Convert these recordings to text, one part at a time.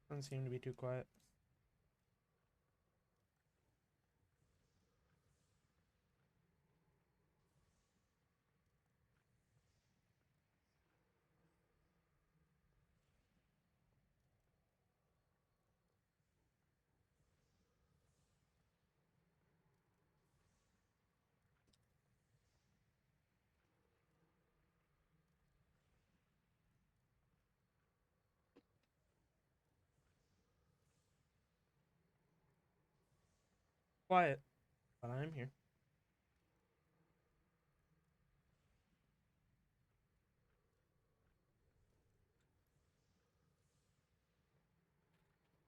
Doesn't seem to be too quiet. Quiet, but I'm here.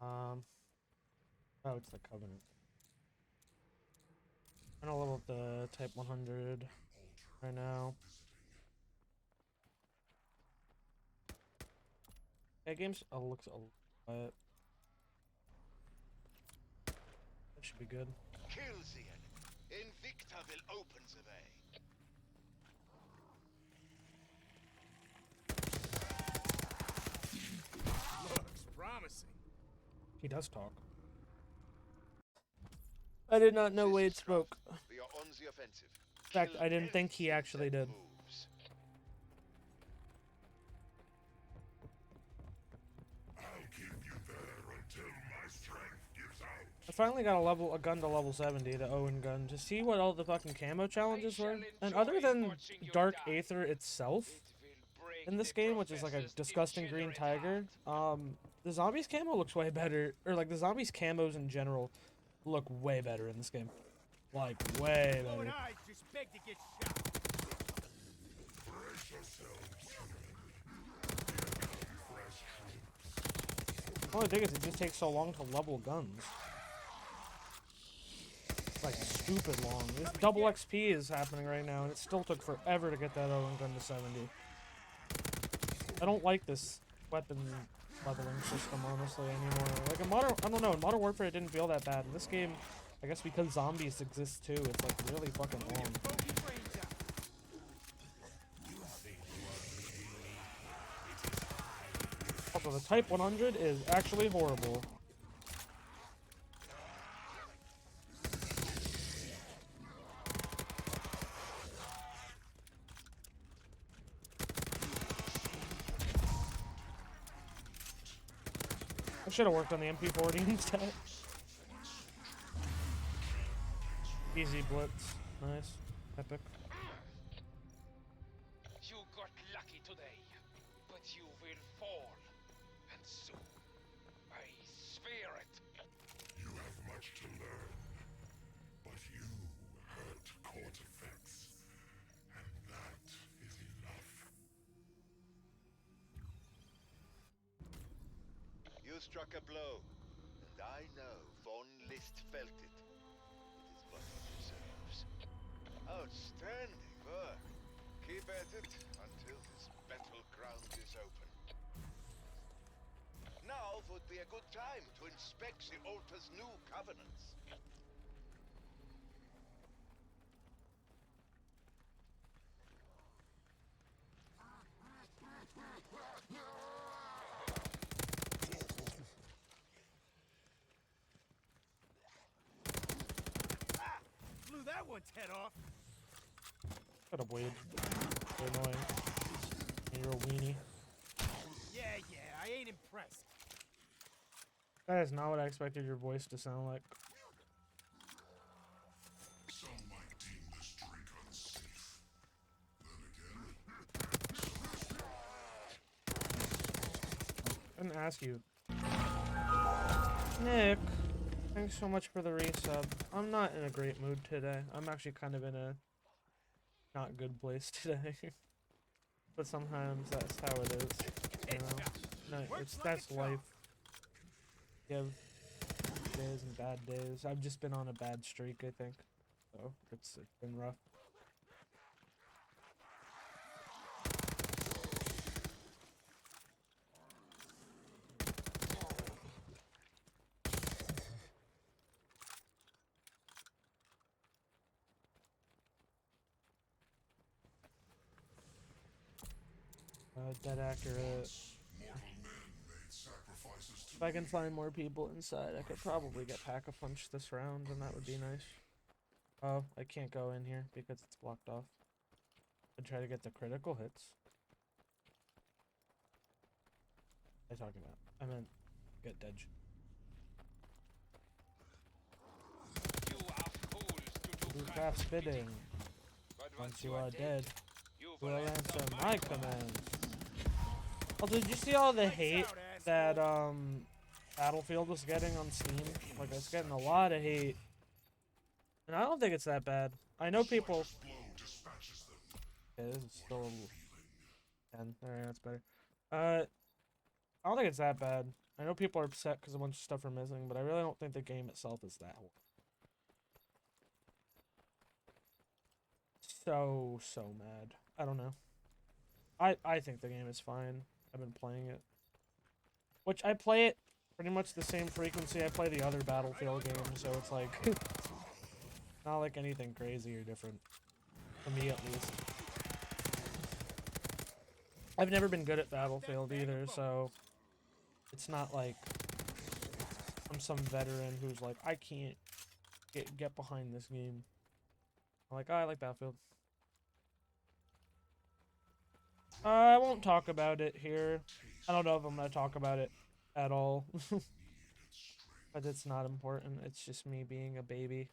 Oh, it's the Covenant. I'm gonna level up the Type 100 right now. That game's looks a little quiet. That should be good. Kill the enemy. Invicta will open the way. Looks promising. He does talk. I did not know This Wade is spoke. We are on the offensive. In fact, Kill I didn't think he everything actually that did. moves. I'll keep you there until my strength gives out. I finally got a gun to level 70, the Owen gun, to see what all the fucking camo challenges were. And other than Dark Aether itself in this game, which is like a disgusting green tiger, the zombies camo looks way better, or like the zombies camos in general look way better in this game. Like, way Blue and better. I just beg to get shot. Brace yourselves. Fresh troops. The only thing is it just takes so long to level guns. Like, stupid long. This double XP is happening right now, and it still took forever to get that Owen gun to 70. I don't like this weapon leveling system, honestly, anymore. Like, in Modern... I don't know, in Modern Warfare it didn't feel that bad. In this game, I guess because zombies exist too, it's, like, really fucking long. Also, the Type 100 is actually horrible. I should have worked on the MP40 instead. Easy blitz. Nice. Epic. You got lucky today, but you will fall. And soon. I swear it. You have much to learn, but you hurt Cortifex, and that is enough. You struck a blow, and I know Von List felt it. It is what he deserves. Outstanding work. Keep at it until this battleground is open. Now would be a good time to inspect the altar's new covenants. Blew that one's head off. Shut up, Wade. You're annoying. And you're a weenie. Yeah, I ain't impressed. That is not what I expected your voice to sound like. Some might deem this drink unsafe. Then again, I didn't ask you. Nick, thanks so much for the resub. I'm not in a great mood today. I'm actually kind of in a not good place today. But sometimes that's how it is. You know? No, that's life. You have days and bad days. I've just been on a bad streak, I think. So it's been rough. Dead accurate. mortal men made sacrifices sacrifices to If I can find more people inside, I could probably get Pack-a-Punch this round, and that would be nice. Oh, I can't go in here because it's blocked off. I'd try to get the critical hits. What am I talking about? I meant get dead. You are fools to Do do craft spitting. But Once you are dead, you will will answer my commands. Oh, did you see all the hate that Battlefield was getting on Steam? Like, it's getting a lot of hate. And I don't think it's that bad. I know people... blow dispatches them. Okay, this is still 10. Alright, that's better. I don't think it's that bad. I know people are upset because a bunch of stuff are missing, but I really don't think the game itself is that so mad. I don't know. I think the game is fine. I've been playing it. Which I play it pretty much the same frequency I play the other Battlefield games, so it's like not like anything crazy or different. For me at least. I've never been good at Battlefield either, so it's not like I'm some veteran who's like, I can't get behind this game. I'm like, oh, I like Battlefield. I won't talk about it here. I don't know if I'm going to talk about it at all. But it's not important. It's just me being a baby.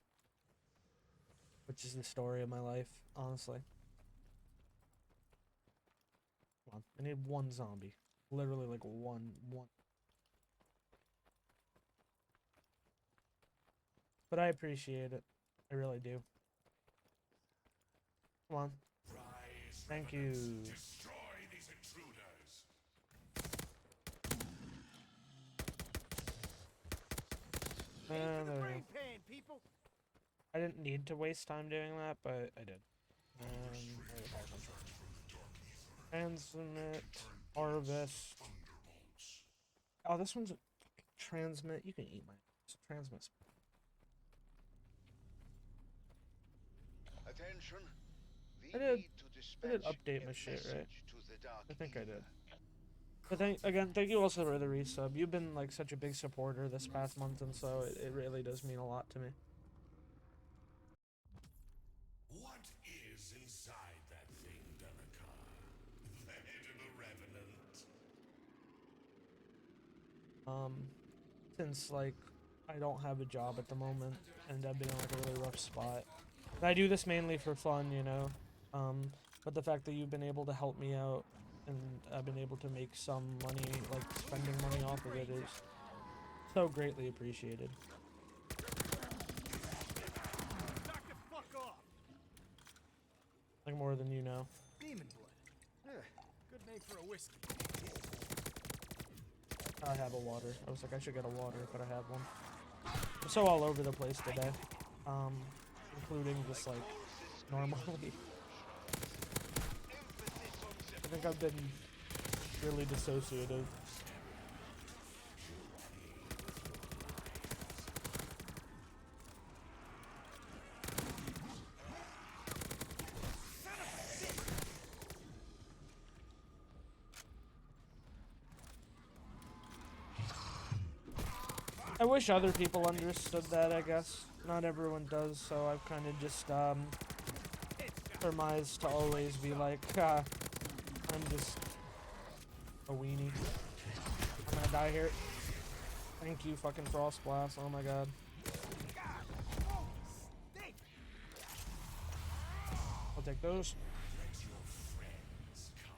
Which is the story of my life, honestly. Come on. I need one zombie. Literally like one. But I appreciate it. I really do. Come on. Rise, Thank you. destroy these intruders. There we go. I didn't need to waste time doing that, but I did. Transmit, harvest. Oh, this one's a transmit. You can eat my transmit. Attention. We I did- need to I did dispatch update a my shit, right? message to the Dark I think I Ether. did. But thank you also for the resub. You've been like such a big supporter this past month, and so it really does mean a lot to me. What is inside that thing, Delacar? The head of a revenant. Since like I don't have a job at the moment, and I've been in like a really rough spot. And I do this mainly for fun, you know. But the fact that you've been able to help me out, and I've been able to make some money, like spending money off of it, is so greatly appreciated. Like more than you know. Demon blood. Good name for a whiskey. I have a water. I was like, I should get a water, but I have one. I'm so all over the place today. Including just like normally. I think I've been really dissociative. I wish other people understood that, I guess. Not everyone does, so I've kind of just, surmised to always be like, I'm just a weenie. I'm gonna die here. Thank you, fucking Frost Blast. Oh my god. I'll take those. Let your friends come,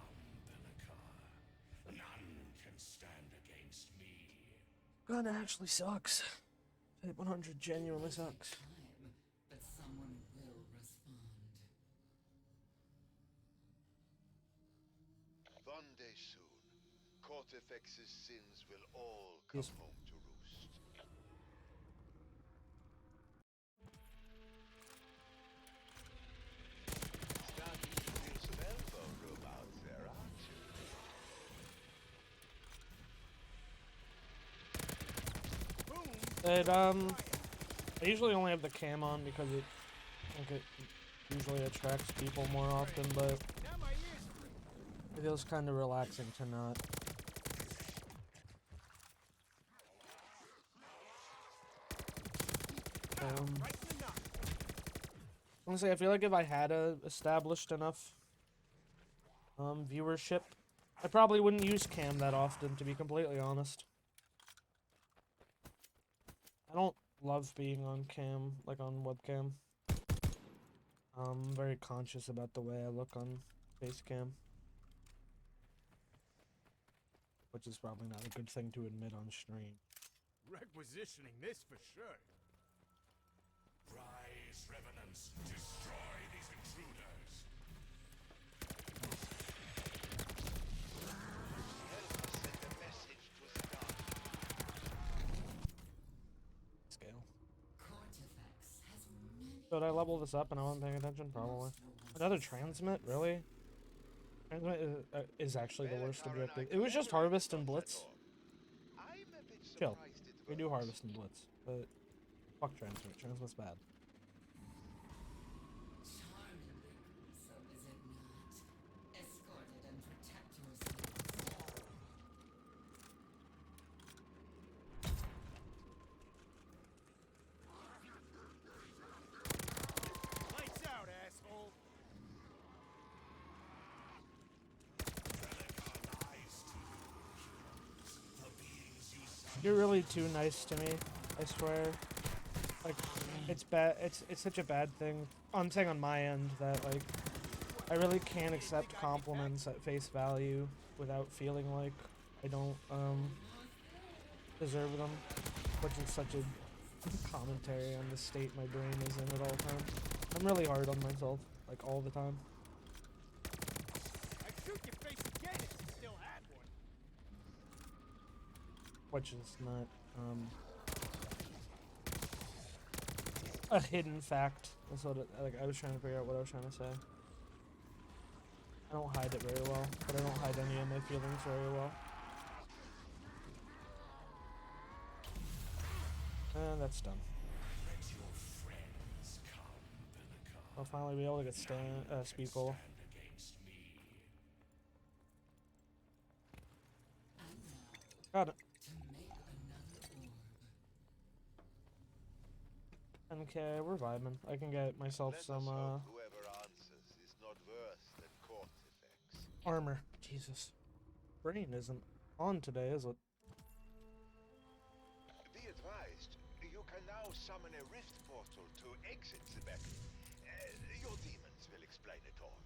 Delacar. None can stand against me. Gun actually sucks. Type 100 genuinely sucks. But someone will respond. One day soon, Cortifex's sins will all come Yes. home to roost. Starting to feel some elbow room out there, aren't you? It, I usually only have the cam on because I think it usually attracts people more often, but it feels kind of relaxing to not. Right in the knot. Honestly, I feel like if I had a established enough viewership, I probably wouldn't use cam that often, to be completely honest. I don't love being on cam, like on webcam. I'm very conscious about the way I look on face cam. Which is probably not a good thing to admit on stream. Requisitioning this for sure. Rise, revenants, destroy these intruders. Help us send a message to Asgard. Scale. Cortifex has many. Should I level this up and I wasn't paying attention? Probably. Another transmit? Really? Transmit is actually the worst objective. It was just harvest and blitz. I'm a bit Chill. surprised it We do works. harvest and blitz, but fuck transmit. Transmit's bad. Charmingly gruesome, is it not? Escorted and protect yourselves. Lights out, asshole. You're really too nice to me, I swear. Like, it's bad. It's such a bad thing. I'm saying on my end that, like, I really can't accept compliments at face value without feeling like I don't deserve them, which is such a commentary on the state my brain is in at all times. I'm really hard on myself, like, all the time. I'd shoot your face again if you still had one. Which is not a hidden fact. That's what like I was trying to figure out what I was trying to say. I don't hide it very well, but I don't hide any of my feelings very well. And that's done. Let your friends come, Bellicon. I'll finally be able to get speed goal. Stand against me. And now, Got it. to make another orb. Okay, we're vibing. I can get myself Let us some hope whoever answers is not worse than Cortifex. armor. Jesus. Brain isn't on today, is it? Be advised, you can now summon a rift portal to exit the beacon. Your demons will explain it all.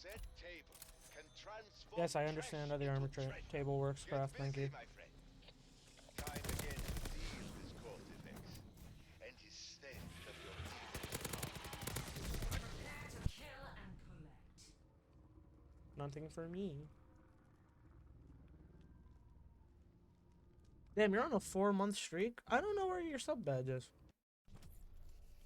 That table can transform Yes, I understand how the trash armor into treasure. table works, Get Craft. Thank busy, you. my friend. Time again to deal with Cortifex and his theft of your demons. Prepare to kill and collect. Nothing for me. Damn, you're on a 4-month streak? I don't know where your sub badge is.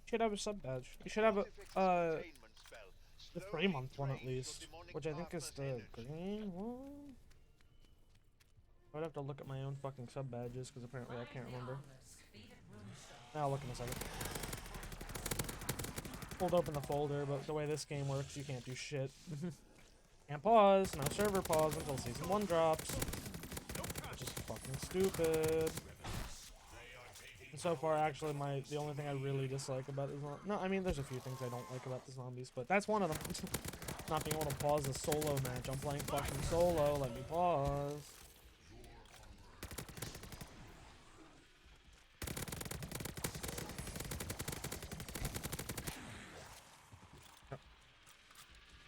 You should have a sub badge. You should have a, Cortifex's containment spell the slowly 3-month one at drains your least. demonic Which I think is partner's the energy. green one? I'd have to look at my own fucking sub badges, because apparently I can't remember. I'll look in a second. Pulled open the folder, but the way this game works, you can't do shit. Can't pause, no server pause until season 1 drops. Which is fucking stupid. And so far, actually, the only thing I really dislike about this no, I mean, there's a few things I don't like about the zombies, but that's one of them. Not being able to pause a solo match. I'm playing fucking solo, let me pause.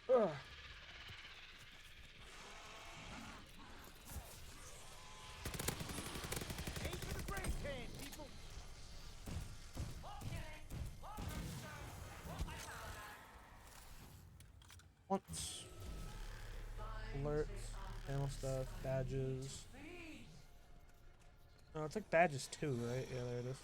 Ugh. Aim for the brain pan, people. Once. Alerts, channel stuff, badges. No, it's like badges 2, right? Yeah, there it is.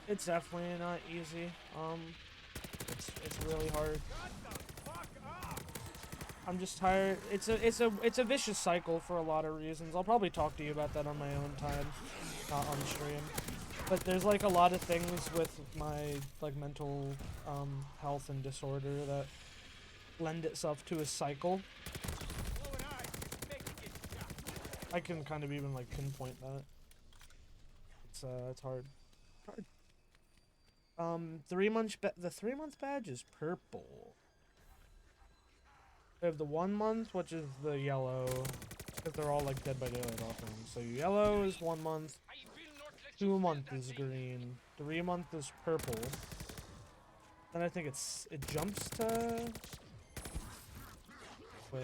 It's definitely not easy. It's really hard. Shut the fuck up. I'm just tired. It's a vicious cycle for a lot of reasons. I'll probably talk to you about that on my own time, not on stream. But there's like a lot of things with my like mental health and disorder that lend itself to a cycle. Glowing eyes just make you get shot. I can kind of even like pinpoint that. It's hard. The 3-month badge is purple. They have the 1 month, which is the yellow, because they're all like Dead by Daylight offerings. So yellow is 1 month, I will not let you 2 feel month that is thing. green, 3 month is purple. Then I think it jumps to. Wait.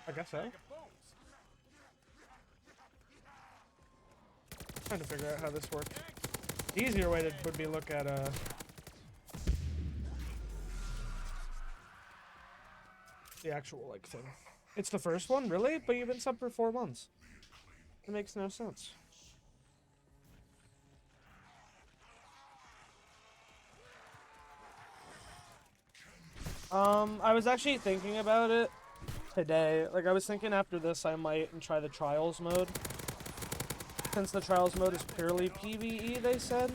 I guess so. Bag of bones. Trying to figure out how this works. The easier way would be look at the actual like thing. It's the first one, really? But you've been sub for 4 months. It makes no sense. I was actually thinking about it today. Like, I was thinking after this I might try the Trials mode. Since the Trials mode is purely PvE, they said.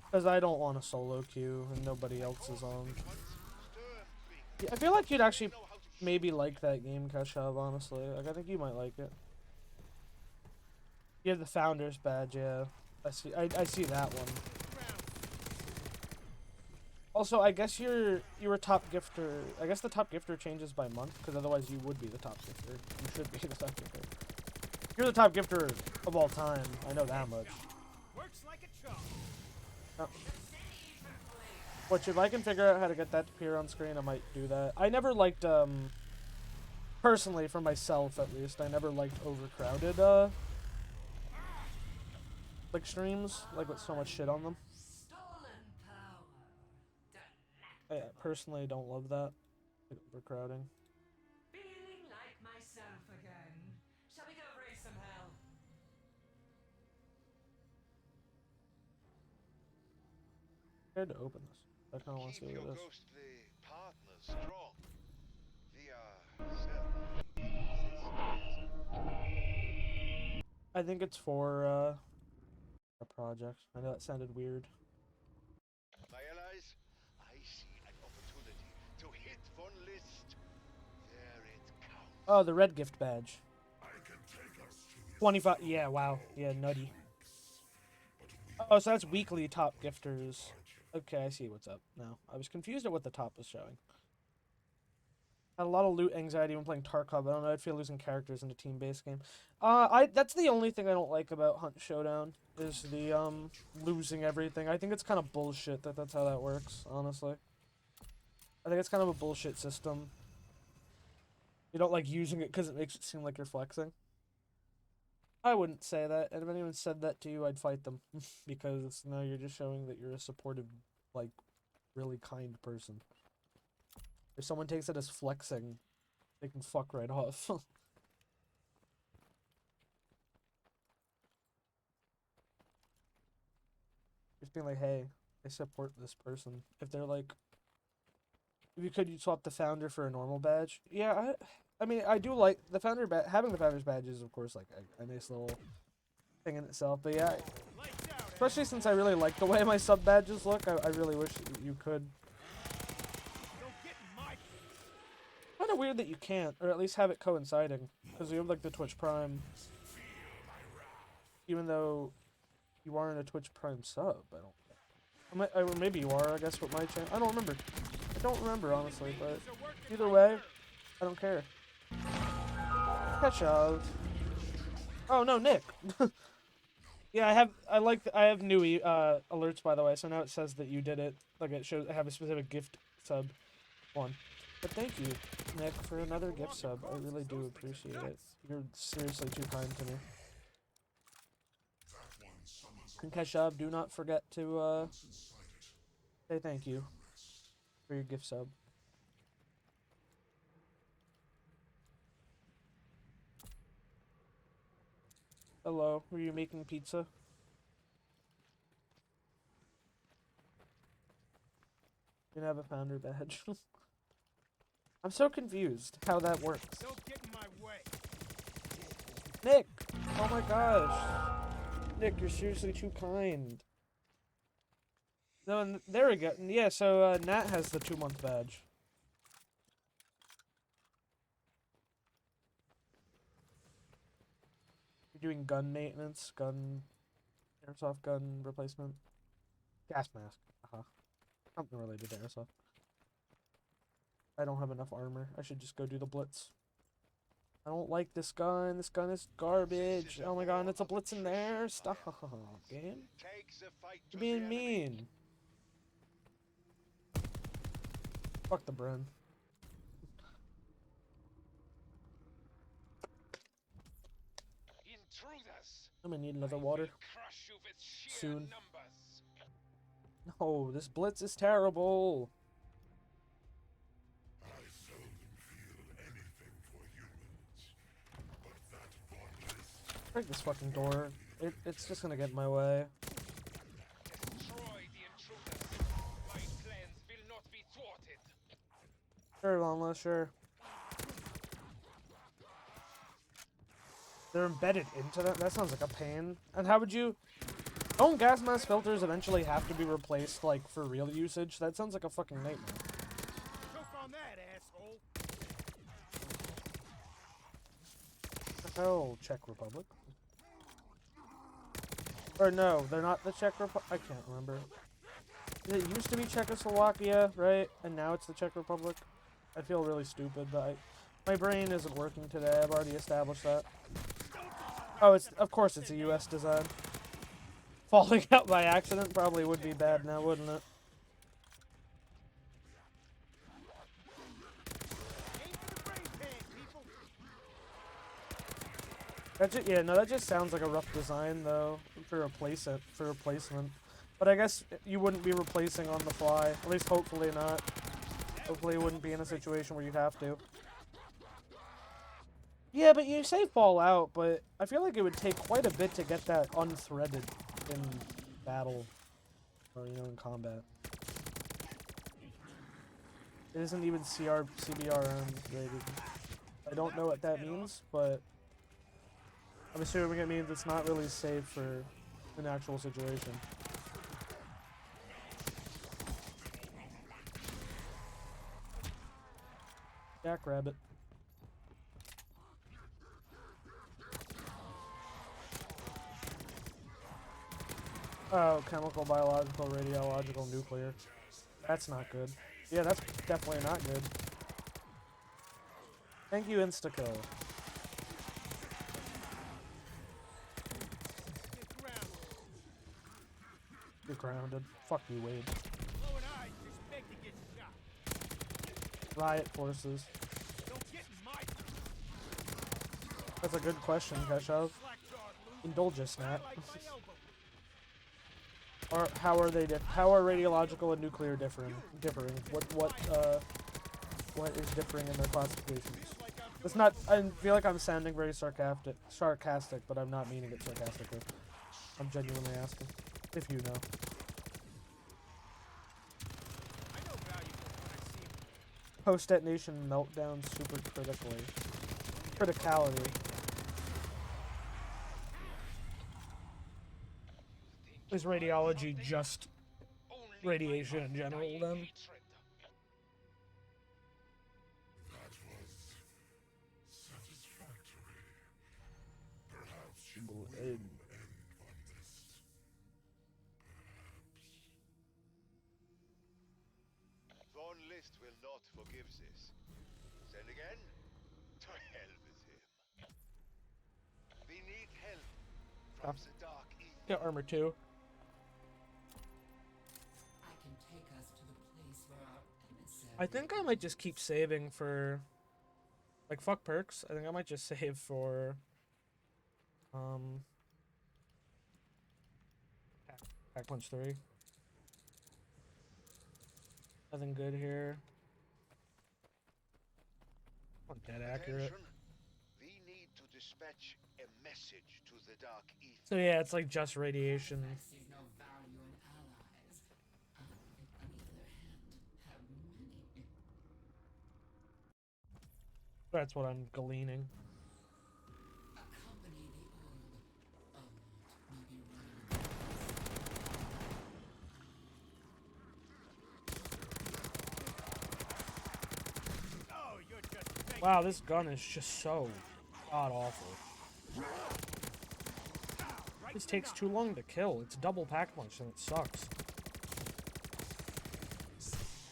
Because I don't want a solo queue and nobody else is on. Yeah, I feel like you'd actually maybe like that game, Kashav, honestly. Like, I think you might like it. You have the Founders badge, yeah. I see that one. Also, I guess you were top gifter. I guess the top gifter changes by month, because otherwise you would be the top gifter. You should be the top gifter. You're the top gifter of all time. I know that much. Works like a charm. Oh. Which, if I can figure out how to get that to appear on screen, I might do that. I never liked, personally, for myself at least, I never liked overcrowded, like, streams, like, with so much shit on them. Stolen power. I personally don't love that, like, overcrowding. Feeling like myself again. Shall we go raise some hell? Scared to open this. I kind of want to see Keep what your it is. ghostly partners strong. We are certainly in this together. I think it's for, a project. I know that sounded weird. My allies, I see an opportunity to hit von List. There it counts. Oh, the red gift badge. I can take us to his 25. Yeah, wow. Yeah, nutty. Oh, so that's weekly top gifters. Okay, I see what's up now. I was confused at what the top was showing. Had a lot of loot anxiety when playing Tarkov. I don't know, I'd feel losing characters in a team-based game. That's the only thing I don't like about Hunt Showdown, is the, losing everything. I think it's kind of bullshit that that's how that works, honestly. I think it's kind of a bullshit system. You don't like using it because it makes it seem like you're flexing. I wouldn't say that, and if anyone said that to you, I'd fight them. Because now you're just showing that you're a supportive, like, really kind person. If someone takes it as flexing, they can fuck right off. Just being like, hey, I support this person. If they're like, if you could, you'd swap the founder for a normal badge. Yeah, I mean, I do like the founder having the founder's badge is, of course, like a nice little thing in itself. But yeah, Lights out, especially since I really like the way my sub badges look, I really wish you could. Don't get in my Kind of weird that you can't, or at least have it coinciding, because you have like the Twitch Prime. Even though you aren't a Twitch Prime sub, I don't. Or maybe you are. I guess with my channel, I don't remember. I don't remember honestly, but either way, I don't care. Catch up. Oh no, Nick. Yeah, I have new alerts, by the way, so now it says that you did it. Like it shows I have a specific gift sub one. But thank you, Nick, for another gift sub. I really do appreciate it. You're seriously too kind to me. And Keshab, do not forget to say thank you for your gift sub. Hello, were you making pizza? You have a founder badge. I'm so confused how that works. Don't get in my way. Nick! Oh my gosh. Nick, you're seriously too kind. No, there we go. Yeah, so Nat has the 2-month badge. You're doing gun maintenance, airsoft gun replacement, gas mask. Something related to airsoft. I don't have enough armor. I should just go do the blitz. I don't like this gun. This gun is garbage. Oh my god, and it's a blitz in there. Stop, game. Take the fight to You're the being enemy. mean. Fuck the Bren. Intruders! I'm gonna need I another will water crush you with sheer soon. numbers. No, this blitz is terrible. I seldom feel anything for humans, but that VOD list Break this fucking door. It's just gonna get in my way. Destroy the intruders. My plans will not be thwarted. Sure, Lama, sure. They're embedded into that? That sounds like a pain. And how would you... Don't gas mask filters eventually have to be replaced, like, for real usage? That sounds like a fucking nightmare. Choke on that, asshole. What the hell, Czech Republic? Or no, they're not the Czech Republic. I can't remember. It used to be Czechoslovakia, right? And now it's the Czech Republic. I feel really stupid, but my brain isn't working today. I've already established that. Oh, of course it's a US design. Falling out by accident probably would be bad now, wouldn't it? Aim for the brain pan, people. Yeah, no, that just sounds like a rough design though for replacement. But I guess you wouldn't be replacing on the fly. At least hopefully not. Hopefully you wouldn't be in a situation where you'd have to. Yeah, but you say fall out, but I feel like it would take quite a bit to get that unthreaded in battle, or, you know, in combat. It isn't even CBRN rated. I don't know what that means, but I'm assuming it means it's not really safe for an actual situation. Jackrabbit. Oh, chemical, biological, radiological, nuclear. That's not good. Yeah, that's definitely not good. Thank you, Instakill. Get grounded. You're grounded. Fuck you, Wade. Glowing eyes expect to get shot. Riot forces. Don't get in my That's a good question, Keshav. slack-jawed loser. Indulge us, Nat. Like my elbow. Or how are they? How are radiological and nuclear differing? What is differing in their classifications? It's not. I feel like I'm sounding very sarcastic, but I'm not meaning it sarcastically. I'm genuinely asking, if you know. I know valuable when I see him. Post detonation meltdown super criticality. Is radiology just Only radiation my in general, undying then? hatred. that was satisfactory. Perhaps you will end on this. Von List will not forgive this. Then again, to hell with him. We need help from the Dark East. Get armor 2. I can take us to the place where our emissary... I think I might just keep saving for, like, fuck perks. I think I might just save for, Pack Punch 3. Nothing good here. Not that accurate. Attention. We need to dispatch a message to the Dark East. So yeah, it's like just radiation. That sees no value in allies. I, on the other hand, have many. That's what I'm gleaning. Accompany the old may be running. Wow, this gun is just so god awful. This takes too long to kill. It's double pack punch and it sucks.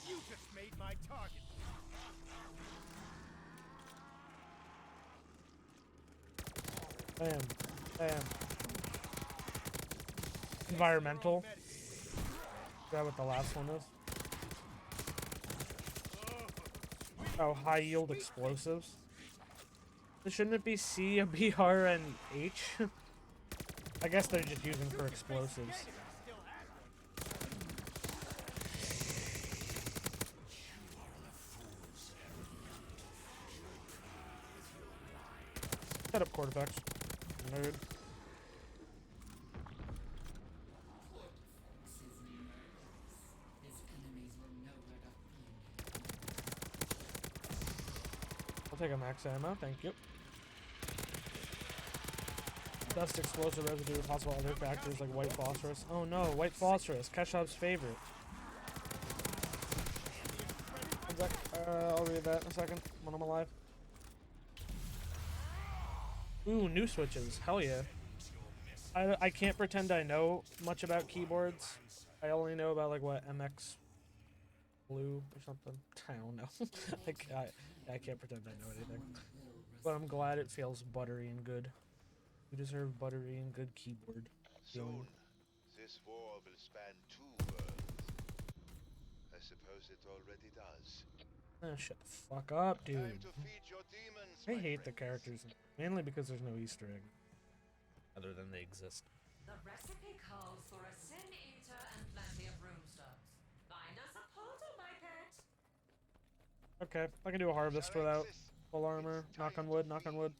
You just made my target. Bam. Bam. Environmental. Is that what the last one is? Oh, high yield explosives. Shouldn't it be C, a BR, and H? I guess they're just using for explosives. Set up Cortex. Nerd. His enemies will know where to find him. I'll take a max ammo, thank you. Dust explosive residue, possible other factors like white phosphorus. Oh no, white phosphorus, Keshav's favorite. I'll read that in a second when I'm alive. Ooh, new switches, hell yeah. I can't pretend I know much about keyboards. I only know about like what, MX Blue or something. I don't know. I can't pretend I know anything. But I'm glad it feels buttery and good. You deserve buttery and good keyboard. Soon, this war will span 2 worlds. I suppose it already does. Oh, shut the fuck up, dude. Time to feed your demons, I my hate the friend. characters, mainly because there's no Easter egg. Other than they exist. The recipe calls for a sin eater and plenty of runestones. Find us a portal, my pet. Okay, I can do a harvest Shall I without insist? full armor. It's Knock on time wood, to knock on feed. wood.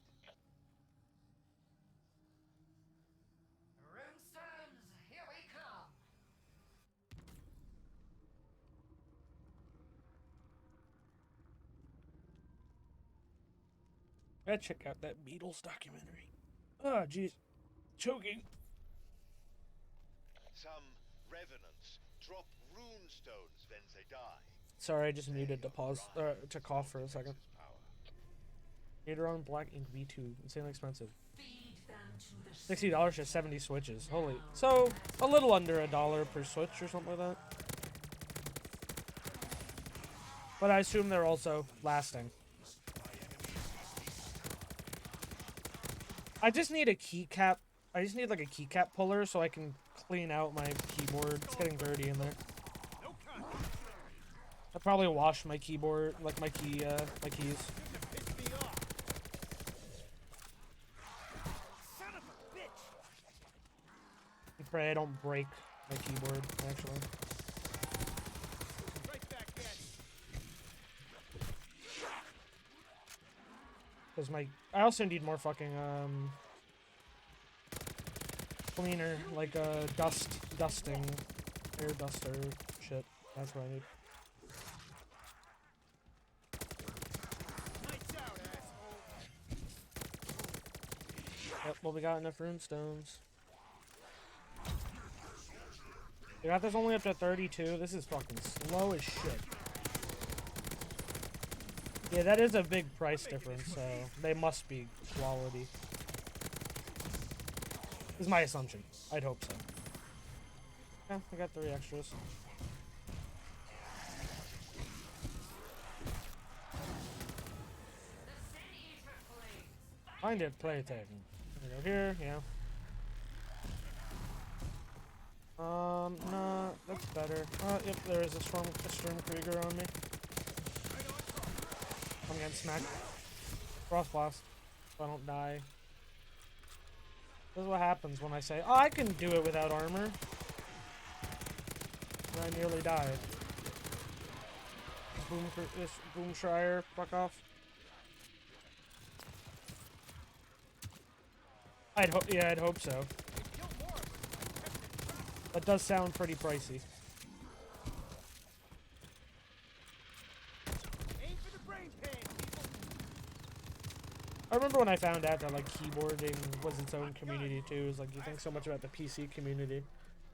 Runestones, here we come. Gotta check out that Beatles documentary. Oh, jeez. Choking. Some revenants drop rune stones when they die. Sorry, I just muted to pause, to cough for a second. Power. Gator on Black Ink V2, insanely expensive. Feed them to the $60 for 70 switches. Holy. So, a little under $1 per switch or something like that. But I assume they're also lasting. I just need a keycap. I just need like a keycap puller so I can clean out my keyboard. It's getting dirty in there. I'll probably wash my keyboard, like my keys. Piss me off. Son of a bitch. And pray I don't break my keyboard, actually. Right back at you. Because I also need more fucking, cleaner, like, dusting, air duster shit. That's what I need. Lights out, asshole. Yep, well, we got enough runestones. We got this only up to 32. This is fucking slow as shit. Yeah, that is a big price difference, so they must be quality. Is my assumption. I'd hope so. Yeah, I got 3 extras. Find it, play tag. Go here, yeah. No, that's better. Yep, there is a Storm Krieger on me. I'm getting smacked. Frost blast, so I don't die. This is what happens when I say, oh, I can do it without armor. And I nearly died. Boom Schreier, fuck off. I'd hope so. That does sound pretty pricey. Aim for the brain pan, people. I remember when I found out that like keyboarding was its own community too. It was like you think so much about the PC community.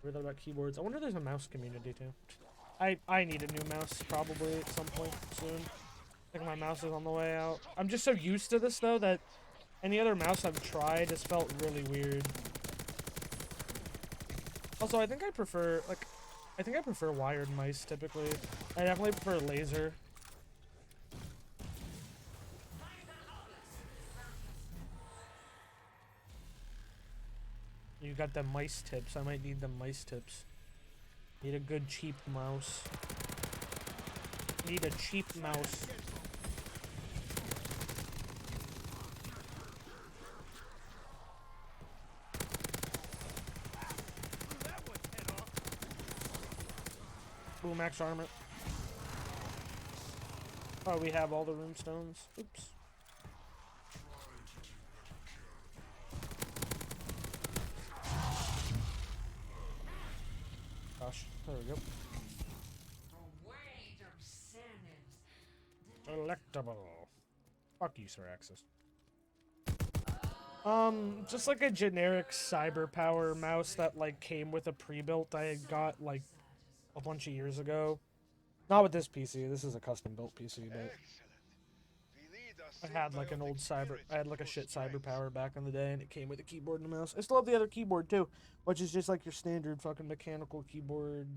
Never thought about keyboards. I wonder if there's a mouse community too. I need a new mouse probably at some point soon. I think my mouse is on the way out. I'm just so used to this though that any other mouse I've tried has felt really weird. Also, I think I prefer wired mice typically. I definitely prefer laser. You got the mice tips. I might need the mice tips. Need a good cheap mouse. Need a cheap mouse. Ooh, max armor. Oh, we have all the rune stones. Oops. Gosh, there we go. Electable. Fuck you, Sir Axis. Just like a generic cyber power mouse that like came with a pre-built I had got like a bunch of years ago. Not with this PC. This is a custom built PC, but I had like an old cyber. I had like a shit cyber power back in the day, and it came with a keyboard and a mouse. I still have the other keyboard too, which is just like your standard fucking mechanical keyboard.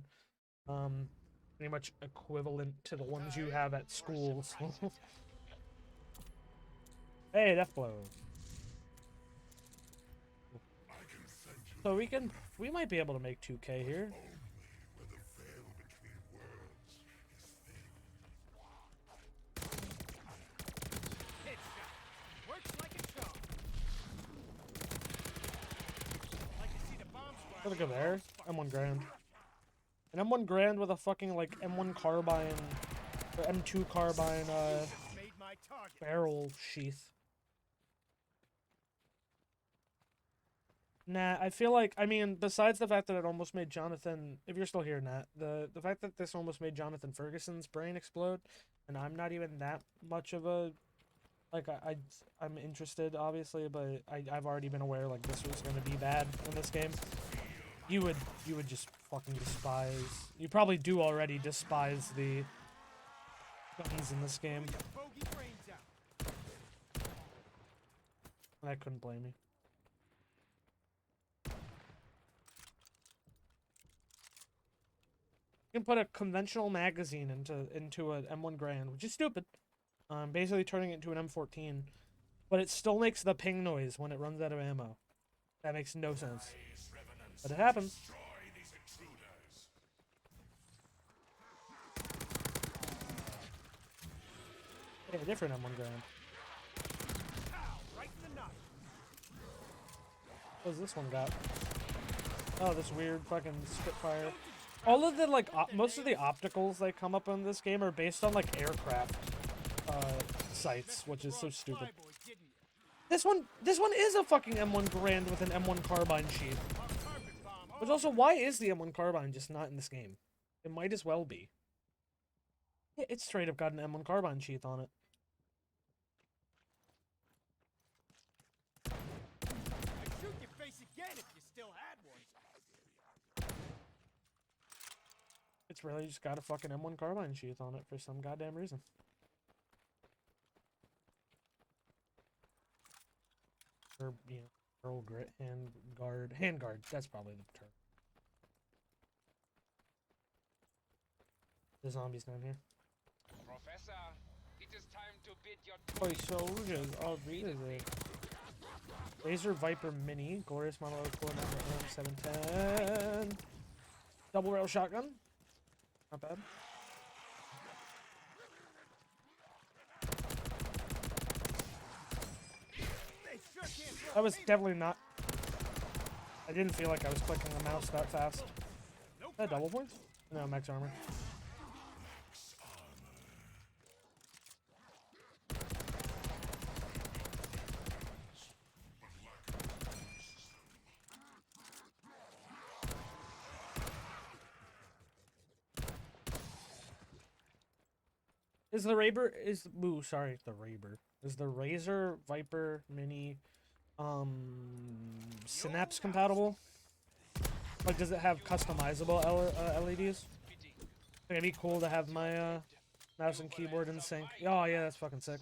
Pretty much equivalent to the ones you have at school. So. Hey, death blow. So we might be able to make 2K here. Look at there. M1 Grand. An M1 Grand with a fucking like M1 carbine or M2 carbine barrel sheath. Nah, I feel like, I mean, besides the fact that it almost made Jonathan, if you're still here, Nat, the fact that this almost made Jonathan Ferguson's brain explode, and I'm not even that much of a, like, I'm interested, obviously, but I've already been aware, like, this was going to be bad in this game. You would just fucking despise, you probably do already despise the guns in this game. And I couldn't blame you. You can put a conventional magazine into an M1 Grand, which is stupid. Basically turning it into an M14, but it still makes the ping noise when it runs out of ammo. That makes no sense, but it happens. Yeah, different M1 Grand. What does this one got? Oh, this weird fucking Spitfire. All of the, like, most of the opticals that come up in this game are based on, like, aircraft, sights, which is so stupid. This one is a fucking M1 Grand with an M1 carbine sheath. But also, why is the M1 carbine just not in this game? It might as well be. Yeah, it's straight up got an M1 carbine sheath on it. I'd shoot your face again if you still had one. It's really just got a fucking M1 carbine sheath on it for some goddamn reason. Or, you know, Earl Grit, handguard, that's probably the term. The zombies down here. Professor, it is time to bid your Toy soldiers, oh really? Laser Viper Mini, glorious model of core number M710. Double rail shotgun. Not bad. That was definitely not. I didn't feel like I was clicking the mouse that fast. Is that double points? No, max armor. Is the Razor Viper Mini Synapse compatible? Like, does it have customizable LEDs? It'd be cool to have my Mouse and keyboard in sync. Oh yeah, that's fucking sick.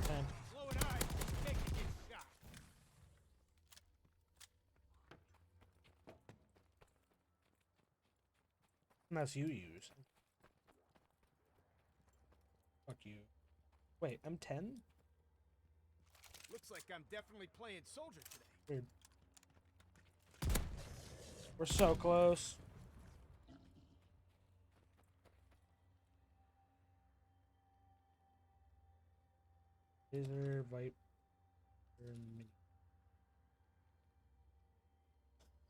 Man. Slow and I expect to get shot. Mouse you use. Fuck you. Wait, I'm 10? Looks like I'm definitely playing soldier today. Weird. We're so close. Laser, Viper, Mini.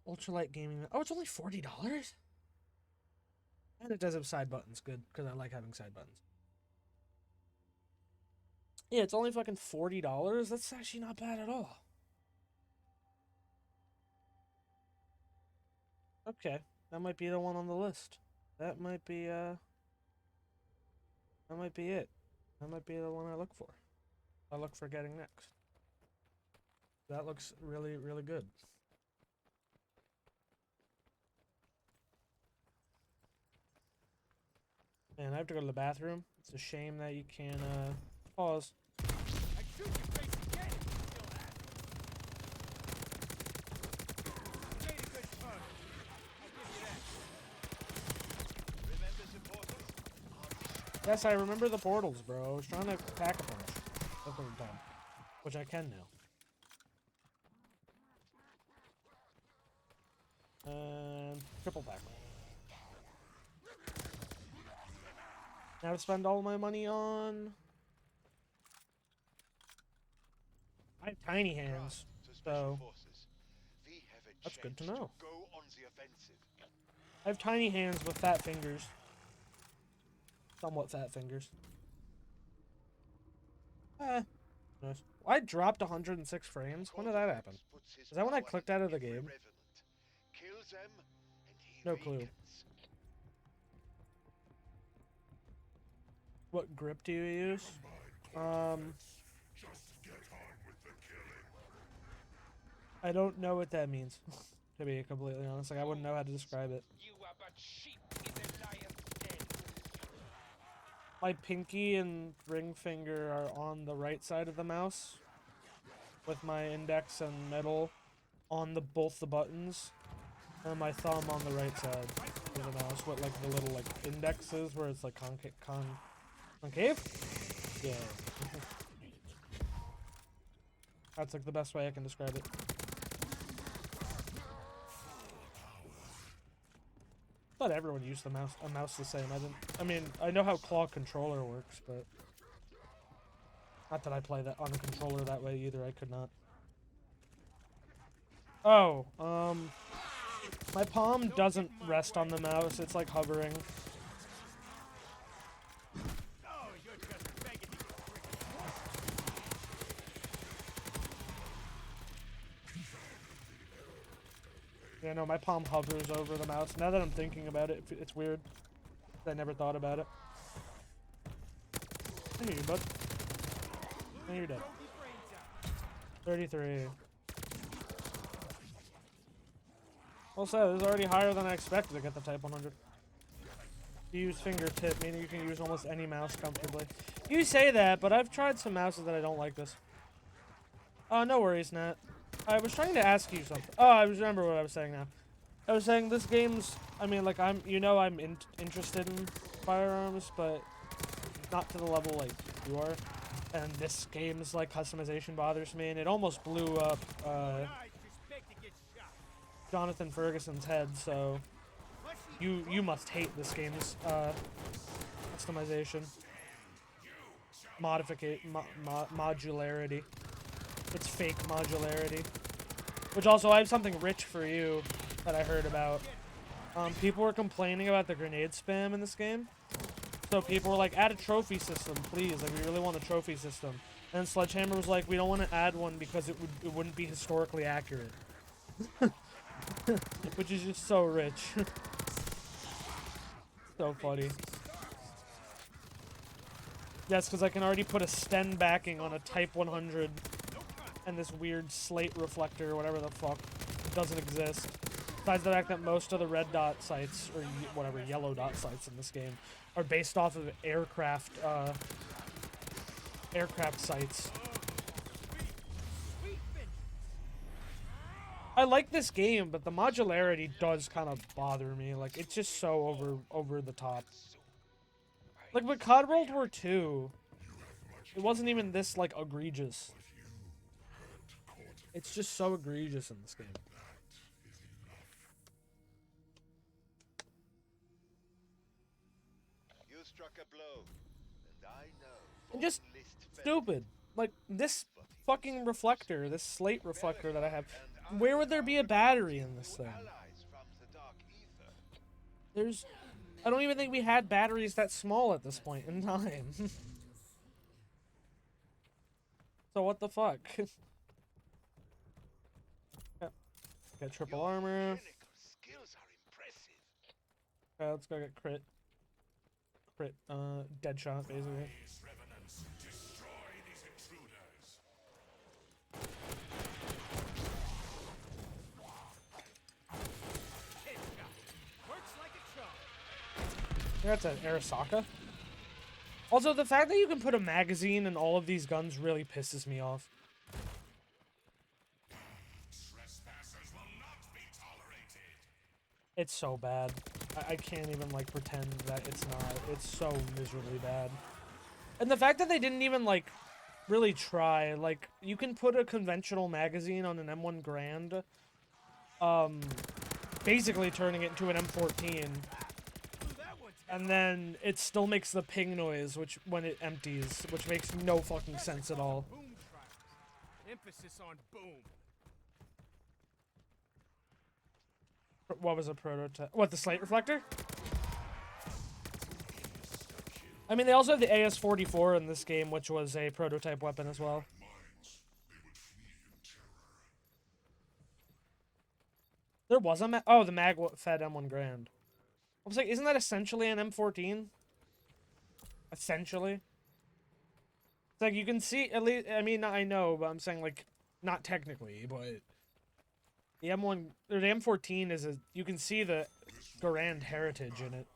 Ultralight gaming. Oh, it's only $40? And it does have side buttons. Good, because I like having side buttons. Yeah, it's only fucking $40. That's actually not bad at all. Okay, that might be the one on the list. That might be it. That might be the one I look for. I look for getting next. That looks really, really good. Man, I have to go to the bathroom. It's a shame that you can't pause. I shoot your face again if you still have it. You made a good punch. I'll give you that. Remember the portals? Yes, I remember the portals, bro. I was trying to pack a punch the third time, which I can now. And triple pack. Now to spend all my money on. I have tiny hands, To special so forces. We have a that's good to chance know. go on the offensive. I have tiny hands with fat fingers. Somewhat fat fingers. Nice. I dropped 106 frames. When did that happen? Is that when I clicked out of the game? Kill them and he No clue. weakens. What grip do you use? Just get on with the killing. I don't know what that means. To be completely honest, like I wouldn't know how to describe it. You are but sheep in the lion's den. My pinky and ring finger are on the right side of the mouse, with my index and middle on both the buttons, and my thumb on the right side of the mouse with like the little like indexes where it's like concave. Yeah. That's like the best way I can describe it. I thought everyone used a mouse the same. I mean, I know how claw controller works, but not that I play that on a controller that way either. I could not. Oh, my palm doesn't rest on the mouse. It's like hovering. Oh, you're just begging to get tricky. Yeah, no, my palm hovers over the mouse. Now that I'm thinking about it, it's weird. I never thought about it. Come here, bud. And you're dead. 33. Also, this is already higher than I expected to get the Type 100. You use fingertip, meaning you can use almost any mouse comfortably. You say that, but I've tried some mouses that I don't like this. Oh, no worries, Nat. I was trying to ask you something. Oh, I remember what I was saying now. I was saying this game's, I mean, like, I'm interested in firearms, but not to the level, like, you are. And this game's, like, customization bothers me, and it almost blew up, I expect to get shot. Jonathan Ferguson's head, so you must hate this game's, customization. Modularity. It's fake modularity. Which also, I have something rich for you that I heard about. People were complaining about the grenade spam in this game. So people were like, add a trophy system, please. Like, we really want a trophy system. And Sledgehammer was like, we don't want to add one because it wouldn't be historically accurate. Which is just so rich. So funny. Yes, because I can already put a Sten backing on a Type 100 and this weird slate reflector or whatever the fuck doesn't exist. Besides the fact that most of the red dot sites, or whatever, yellow dot sites in this game, are based off of aircraft sites. I like this game, but the modularity does kind of bother me. Like, it's just so over the top. Like, with COD World War II, it wasn't even this, like, egregious. It's just so egregious in this game. You struck a blow, and I know. And just Von List felt stupid. Like, this fucking reflector, this slate reflector that I have, where would there be a battery in this thing? allies from the dark ether. There's... I don't even think we had batteries that small at this point in time. So what the fuck? Got triple armor. Clinical skills are impressive. Okay, let's go get crit. Dead shot, basically. These revenants, destroy these intruders. Works like a charm. That's an Arasaka. Also, the fact that you can put a magazine in all of these guns really pisses me off. Trespassers will not be tolerated. It's so bad. I can't even, like, pretend that it's not. It's so miserably bad. And the fact that they didn't even, like, really try. Like, you can put a conventional magazine on an M1 Grand. Basically turning it into an M14. And then it still makes the ping noise, which when it empties, which makes no fucking sense at all. Boom trials. Emphasis on boom. What was a prototype? What, the slate reflector? I mean, they also have the AS-44 in this game, which was a prototype weapon as well. There was a oh, the mag-fed M1 Grand. I was like, isn't that essentially an M14? Essentially. It's like, you can see, at least, I mean, I know, but I'm saying, like, not technically, but the M1, or the M14 is a, you can see the Grand heritage in it.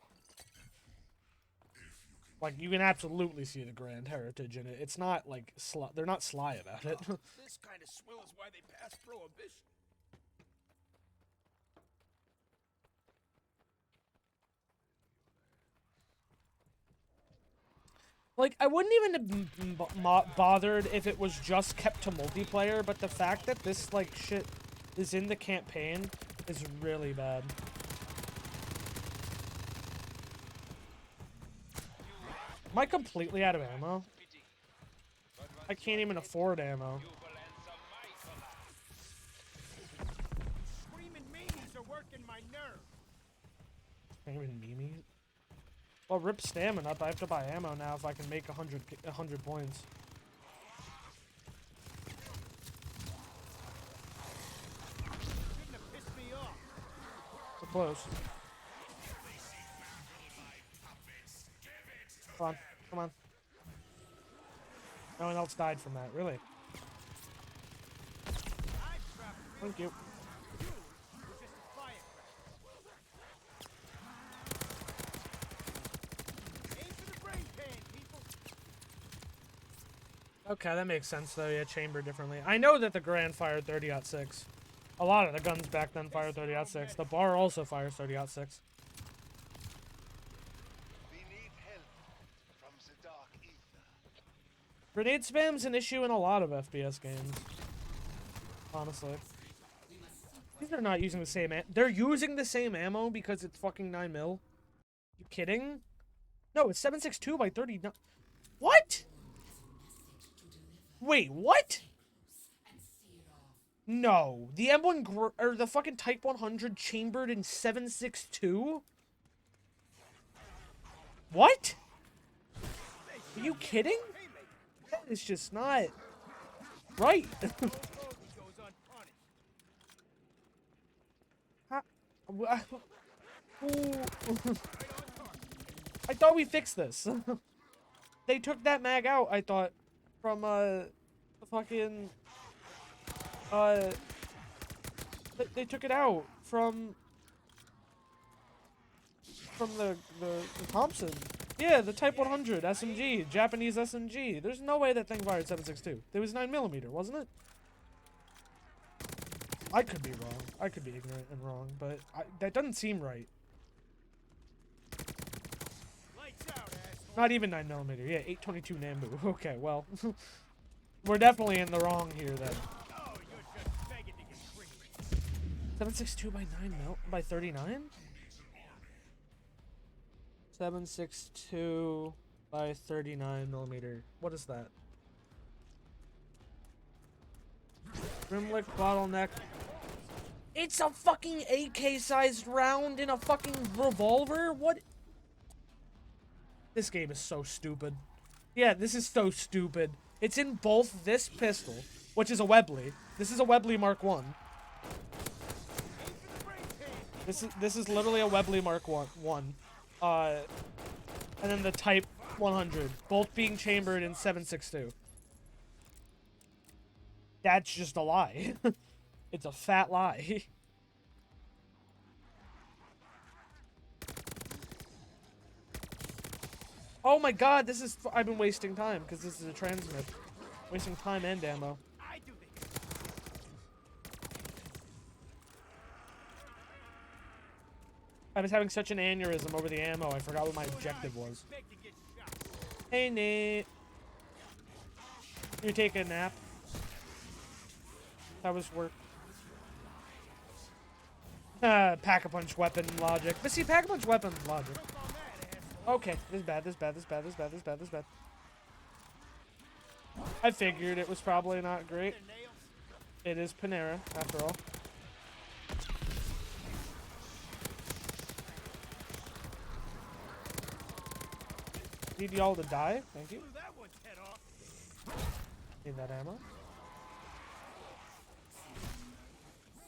Like, you can absolutely see the Grand heritage in it. It's not, like, they're not sly about it. This kind of swill is why they passed prohibition. Like, I wouldn't even have bothered if it was just kept to multiplayer, but the fact that this, like, shit is in the campaign is really bad. Am I completely out of ammo? I can't even afford ammo. Screaming memes are working my nerve. Screaming memes? Well, rip stamina, but I have to buy ammo now if I can make 100 points. Shouldn't have pissed me off. So close. Come on, come on. No one else died from that, really. Thank you. Okay, that makes sense though, yeah, chamber differently. I know that the Grand fired 30-06. A lot of the guns back then fired 30-06. The bar also fires 30-06. We need help from the dark ether. Grenade spam's an issue in a lot of FPS games. Honestly. These are not using the same they're using the same ammo because it's fucking 9mm? You kidding? No, it's 7.62 by 39. What? Wait, what? No, the M1 or the fucking Type 100 chambered in 7.62? What? Are you kidding? That is just not right. I thought we fixed this. They took that mag out, I thought, from the fucking they took it out from from the Thompson. Yeah, the Type 100 SMG, Japanese SMG. There's no way that thing fired 7.62. It was 9mm, wasn't it? I could be wrong. I could be ignorant and wrong, but that doesn't seem right. Lights out, asshole. Not even 9mm. Yeah, 822 Nambu. Okay, well, we're definitely in the wrong here then. Oh, you're just begging to get free. 7.62 by 9 by 39? 7.62 by 39mm. What is that? Grimlick bottleneck. It's a fucking AK-sized round in a fucking revolver? What? This game is so stupid. Yeah, this is so stupid. It's in both this pistol, which is a Webley. This is a Webley Mark 1. This is literally a Webley Mark 1. And then the Type 100, both being chambered in 7.62. That's just a lie. It's a fat lie. Oh my god, this is... I've been wasting time, because this is a transmit. Wasting time and ammo. I do this. I was having such an aneurysm over the ammo, I forgot what my objective was. Beg to get shot. Hey, Nate. You take a nap? How was work? Pack-a-punch weapon logic. But see, pack-a-punch weapon logic. Jump on that, asshole. Okay, this is bad, this is bad, this is bad, this is bad, this is bad, this is bad. I figured it was probably not great. Nails. It is Panera, after all. Need y'all to die, thank you. Blew that one's head off. Need that ammo.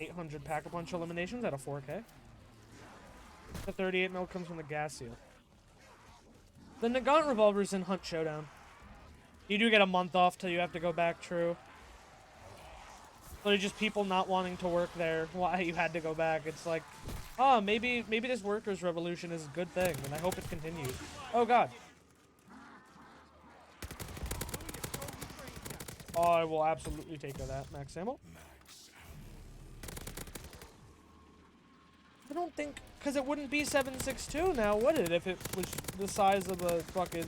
800 pack-a-punch eliminations out of 4K. The 38 mil comes from the gas seal. The Nagant revolver's in Hunt Showdown. You do get a month off till you have to go back, true. Literally just people not wanting to work there, why you had to go back. It's like, oh, maybe this workers' revolution is a good thing, and I hope it continues. Oh god. Oh, I will absolutely take that, max ammo. I don't think, because it wouldn't be 7.62 now, would it? If it was the size of a fucking,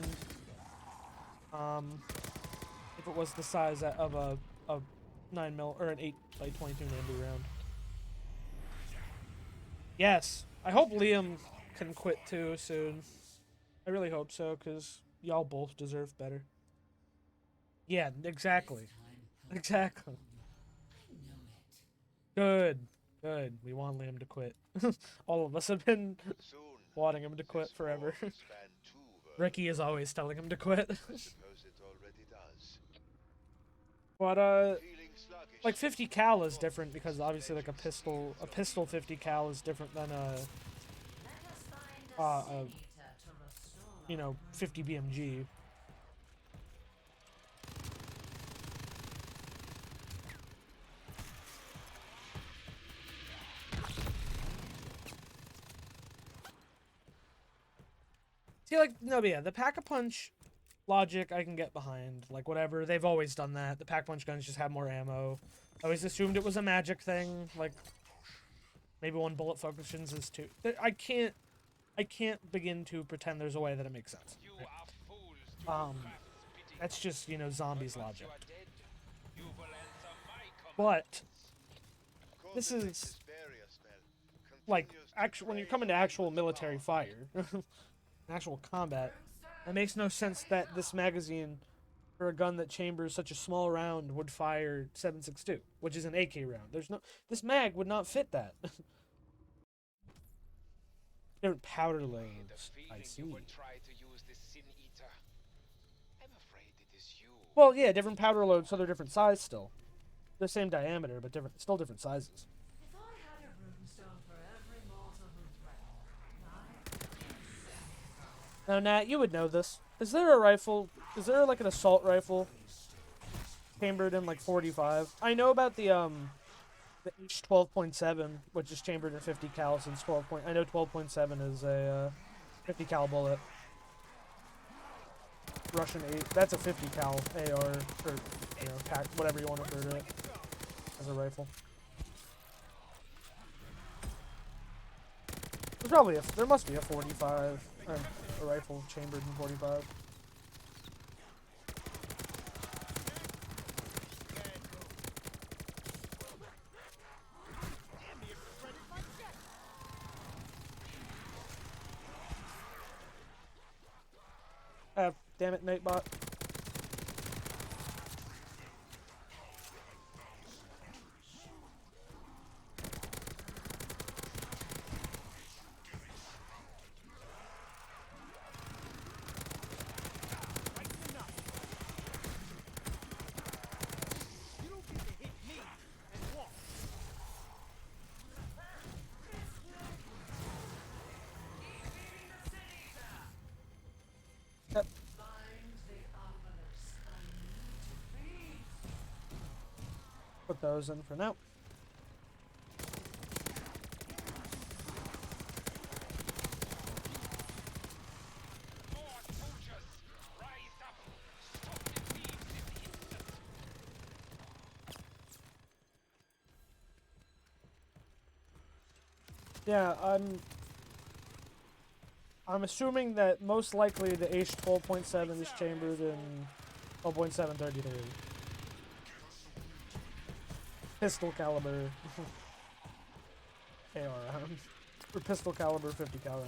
if it was the size of a 9mm or an 8 by 22 Nambu round. Yes, I hope Liam can quit too soon. I really hope so, because y'all both deserve better. Yeah, exactly. Exactly. Good. Good. We want Liam to quit. All of us have been Soon, wanting him to quit this forever. war will span 2 worlds. Ricky is always telling him to quit. I suppose it already does. But Feeling sluggish. like 50 cal is different because obviously like a pistol 50 cal is different than a you know, 50 BMG. See, like, no, but yeah, the pack-a-punch logic I can get behind. Like, whatever, they've always done that. The pack-punch guns just have more ammo. I always assumed it was a magic thing. Like, maybe one bullet focuses is two. I can't begin to pretend there's a way that it makes sense. You are fools to pity. That's just, you know, zombies Once logic. you are dead, you will answer my command. But this is Cortex barrier spell like continues to actual when you're prey coming to on actual human military survival. fire, actual combat. It makes no sense that this magazine for a gun that chambers such a small round would fire 7.62, which is an AK round. There's no this mag would not fit that. Different powder The loads. I feeling see. you would try to use this sin eater. I'm afraid it is you. Well, yeah, different powder loads, so they're different size still. The same diameter, but different, still different sizes. If I had a runestone for every mortal who threatened, Now, Nat, you would know this. Is there a rifle? Is there like an assault rifle chambered in like 45? I know about the H 12.7, which is chambered in 50 cal since 12. I know 12.7 is a 50 cal bullet. Russian 8. That's a 50 cal AR, or, you know, pack, whatever you want to refer to it, as a rifle. There's probably there must be a 45, a rifle chambered in 45. Damn it, Nightbot. You don't get to hit me and walk. Yep. Put those in for now. More soldiers! Rise up! Stop the thieves in the instant! Yeah, I'm assuming that most likely the H 12.7 is chambered in 12.733. Pistol caliber AR round. Or pistol caliber 50 cal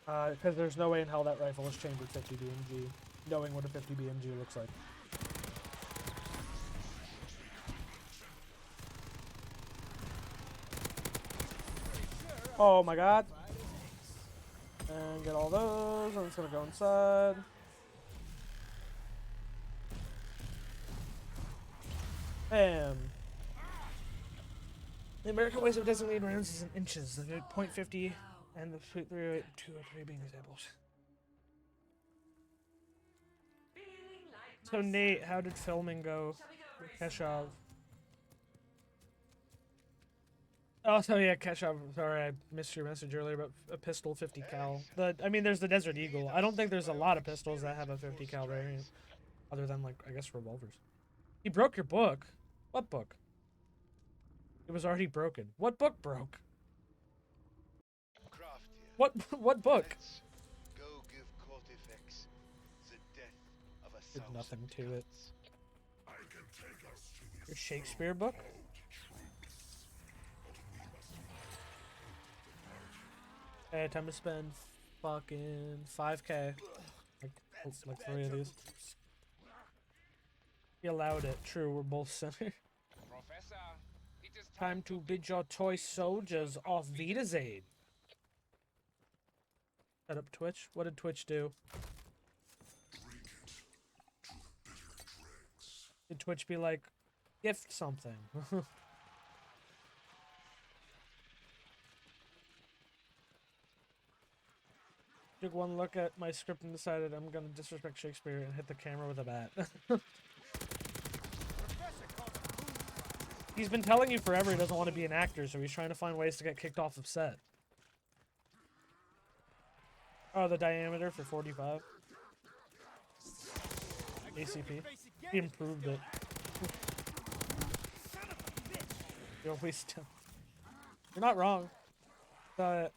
round. Because there's no way in hell that rifle is chambered 50 BMG, knowing what a 50 BMG looks like. Oh my god. And get all those. I'm just gonna go inside. Bam. The American ways of designating rounds is in inches, the .50 and the .308 203 being examples. So Nate, how did filming go with Keshav? Oh, so yeah, Keshav, sorry I missed your message earlier about a pistol 50 cal. I mean, there's the Desert Eagle. I don't think there's a lot of pistols that have a 50 cal variant, other than, like, I guess revolvers. He broke your book. What book? It was already broken. What book broke? Craftier. What book? Let's go give Cortifex the death of a Did thousand nothing to it. cuts. I can take us to his Your Shakespeare book? Hey, time to spend fucking 5K. Like 3 of these. He allowed it. True, we're both center. Professor, it is Time to bid your toy soldiers off Wiedersehen. Set up Twitch. What did Twitch do? Did Twitch be like, gift something? Took one look at my script and decided I'm gonna disrespect Shakespeare and hit the camera with a bat. He's been telling you forever he doesn't want to be an actor, so he's trying to find ways to get kicked off of set. Oh, the diameter for 45. ACP. He improved it. You're always You're not wrong. The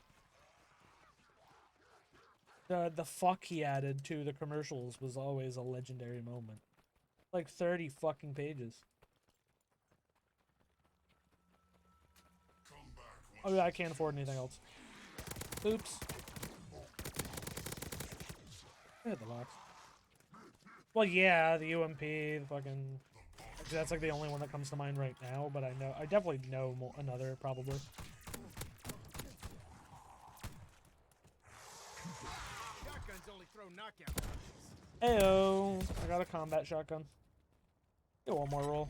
fuck he added to the commercials was always a legendary moment. Like 30 fucking pages. Oh yeah, I can't afford anything else. Oops. I hit the box. Well, yeah, the UMP, the fucking... That's like the only one that comes to mind right now, but I definitely know another, probably. Shotguns only throw knockout punches. Heyo, I got a combat shotgun. Get one more roll.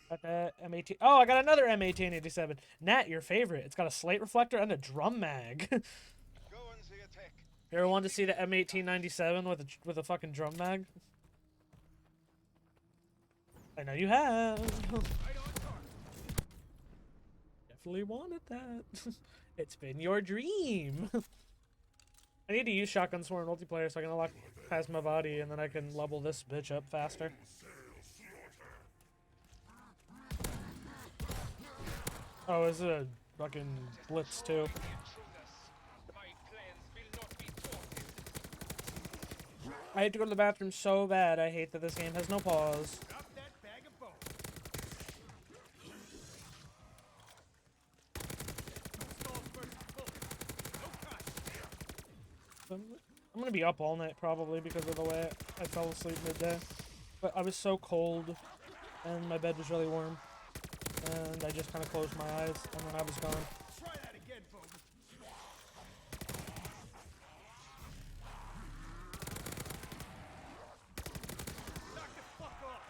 Got that M18. Oh, I got another M1887. Nat, your favorite. It's got a slate reflector and a drum mag. Go on the attack. You ever wanted to see the M1897 with a fucking drum mag? I know you have. Right on target. actually wanted that. It's been your dream. I need to use shotgun sword in multiplayer so I can unlock past my VOD and then I can level this bitch up faster. Oh, is it a fucking blitz too? I hate to go to the bathroom so bad. I hate that this game has no pause. Drop that bag of bones. Stalls versus bullets. No contact. I'm gonna be up all night probably because of the way I fell asleep midday. But I was so cold and my bed was really warm. And I just kind of closed my eyes and then I was gone. Try that again, folks. Knock the fuck off.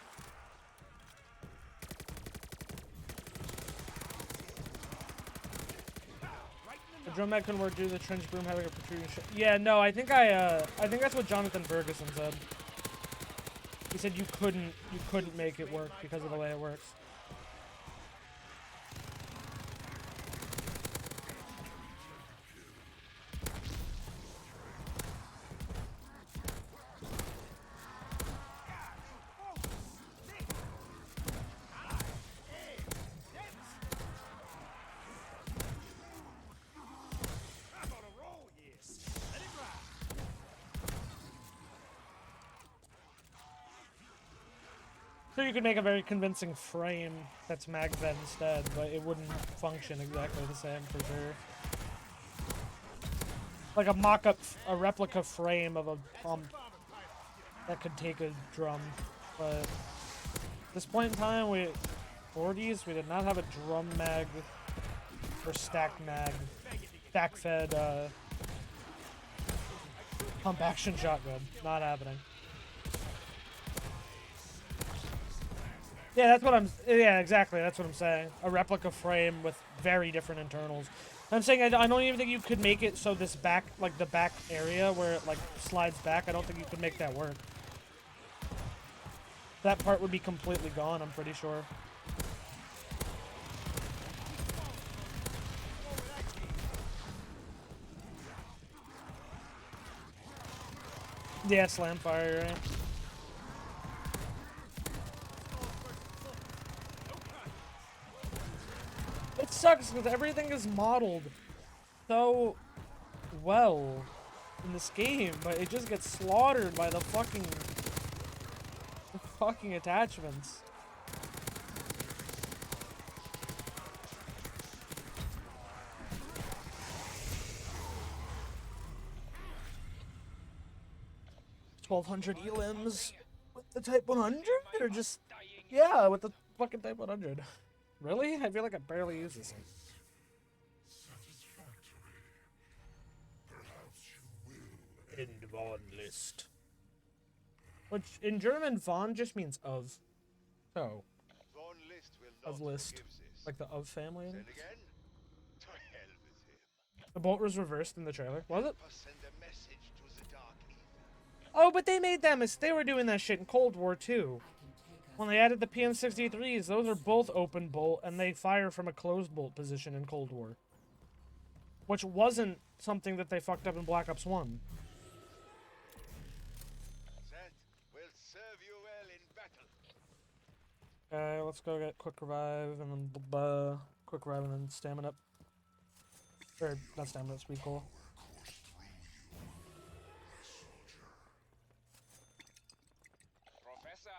Right in the The drum mag couldn't work due to the trench broom having a protruding Yeah, no, I think that's what Jonathan Ferguson said. He said you couldn't make it work because of the way it works. I'm on a roll here. Let it ride. So you could make a very convincing frame that's mag fed instead, but it wouldn't function exactly the same for sure. Like a mock-up, a replica frame of a pump that could take a drum, but at this point in time, 40s, we did not have a drum mag or stack mag, stack fed pump action shotgun. Not happening. Yeah, that's what yeah, exactly, that's what I'm saying. A replica frame with very different internals. I'm saying I don't even think you could make it so this back, like the back area where it like slides back, I don't think you could make that work. That part would be completely gone, I'm pretty sure. Yeah, slam fire, right? It sucks because everything is modeled so well in this game, but it just gets slaughtered by the fucking attachments. $1,200 elims with the Type 100, or just with the fucking Type 100. Really? I feel like I barely use this thing. Satisfactory. Perhaps you will. End Von list. Which in German, Von just means of. So, Von List will of not list. forgive this. Like the of family. Then again, to hell with him. The bolt was reversed in the trailer. Was it? Must send a message to the Dark Ether. Oh, but they made that mistake. They were doing that shit in Cold War too. When they added the PM63s, those are both open bolt, and they fire from a closed bolt position in Cold War. Which wasn't something that they fucked up in Black Ops 1. That will serve you well in battle. Okay, let's go get quick revive, and then quick revive, and then stamina. Or, not stamina, speed cool.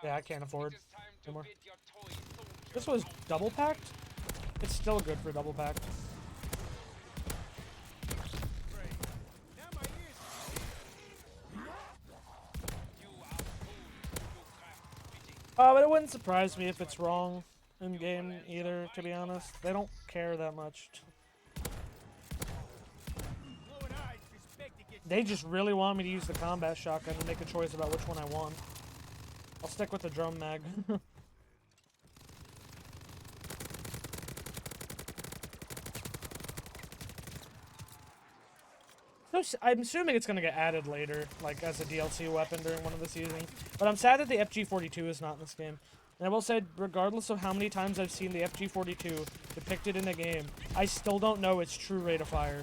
Yeah, I can't afford anymore. This was double packed? It's still good for double packed. Now my ears. But it wouldn't surprise me if it's wrong in game either, to be honest. They don't care that much. Glowing eyes, respect to get They just really want me to use the combat shotgun and make a choice about which one I want. I'll stick with the drum mag. I'm assuming it's gonna get added later, like as a DLC weapon during one of the seasons. But I'm sad that the FG-42 is not in this game. And I will say, regardless of how many times I've seen the FG-42 depicted in a game, I still don't know its true rate of fire.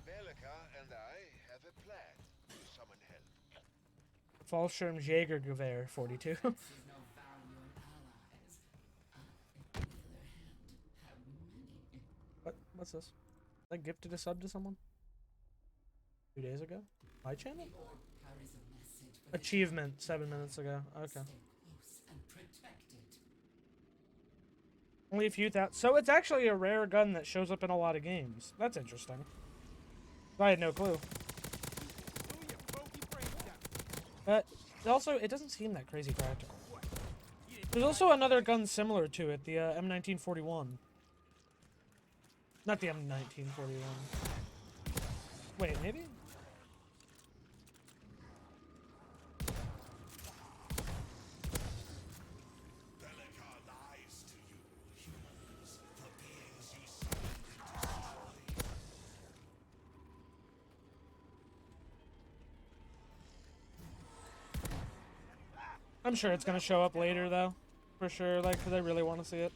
Bellica and I have a plan to summon help. Fallschirmjägergewehr 42. There's no value in allies. I, on the other hand, have many. What's this? I gifted a sub to someone? 2 days ago? My channel? The orb carries a message for the Achievement 7 minutes ago. Okay. Stay close and protected. Only a few so it's actually a rare gun that shows up in a lot of games. That's interesting. I had no clue. Do your bogey brains down. But also, it doesn't seem that crazy practical. You didn't There's also another gun similar to it, the M1941. Not the M1941. Wait, maybe? Bellica lies to you, humans. The beings you summoned to destroy. I'm sure it's gonna show up later, though. For sure, like, because I really want to see it.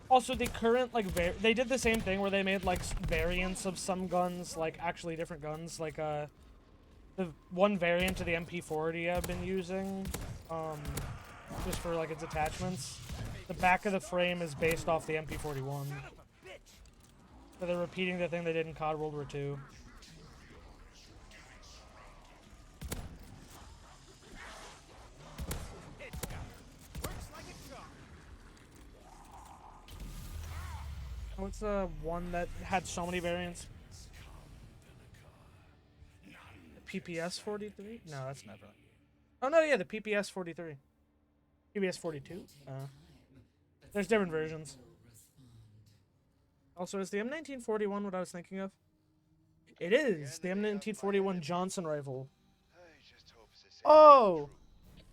Also, the current, like, they did the same thing where they made, like, variants of some guns, like, actually different guns. Like, the one variant of the MP40 I've been using, just for, like, its attachments. The back of the frame is based off the MP41. So they're repeating the thing they did in COD World War II. works like a charm. What's the one that had so many variants? PPS 43? No, that's never. Oh no, yeah, the PPS 43. PPS 42. There's different versions. Also, is the M1941 what I was thinking of? It is the M1941 Johnson rifle. I just hope the same Oh,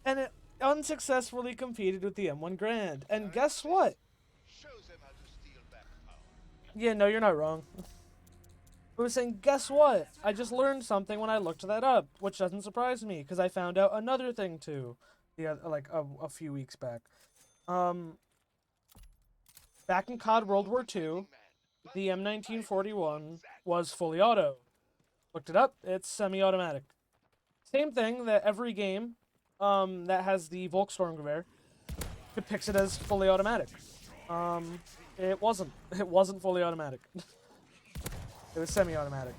and it unsuccessfully competed with the M1 Grand. And guess what? show them how to steal back power. Yeah, no, you're not wrong. I was saying, guess what? I just learned something when I looked that up, which doesn't surprise me, because I found out another thing too, like a few weeks back. Back in COD World War II, the M1941 was fully auto. Looked it up, it's semi-automatic. Same thing that every game that has the Volkssturmgewehr depicts it as fully automatic. It wasn't. It wasn't fully automatic. It was semi-automatic.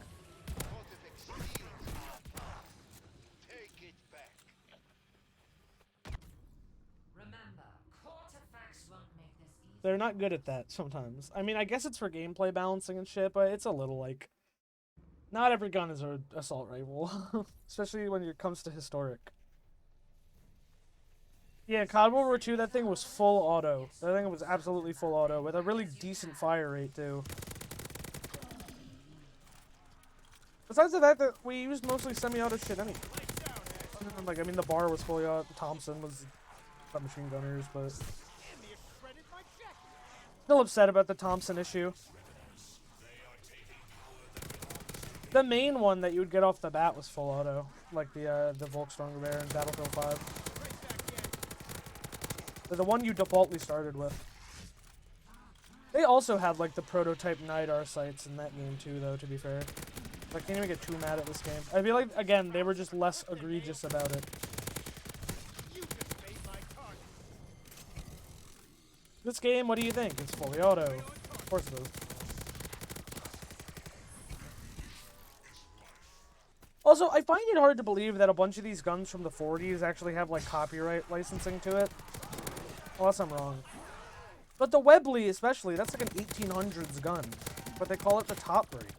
Cortifex steals our power. Take it back. Remember, Cortifex won't make this easy. They're not good at that sometimes. I mean, I guess it's for gameplay balancing and shit, but it's a little like... Not every gun is an assault rifle. Especially when it comes to historic. Yeah, COD World War II, that thing was full auto. That thing was absolutely full auto, with a really decent fire rate, too. Besides the fact that we used mostly semi-auto shit anyway. Like, I mean, the bar was fully auto. Thompson was submachine gunners, but... Damn near shredded my jacket. Still upset about the Thompson issue. The main one that you would get off the bat was full auto, like the Volkssturmgewehr in Battlefield 5. Right back in. The one you defaultly started with. They also had like the prototype NIDAR sights in that game too, though. To be fair, I can't even get too mad at this game. I feel like again they were just less egregious about it. You just made my target. This game, what do you think? It's fully auto. Of course it is. Also, I find it hard to believe that a bunch of these guns from the 40s actually have, like, copyright licensing to it. Unless I'm wrong. But the Webley, especially, that's like an 1800s gun. But they call it the top break.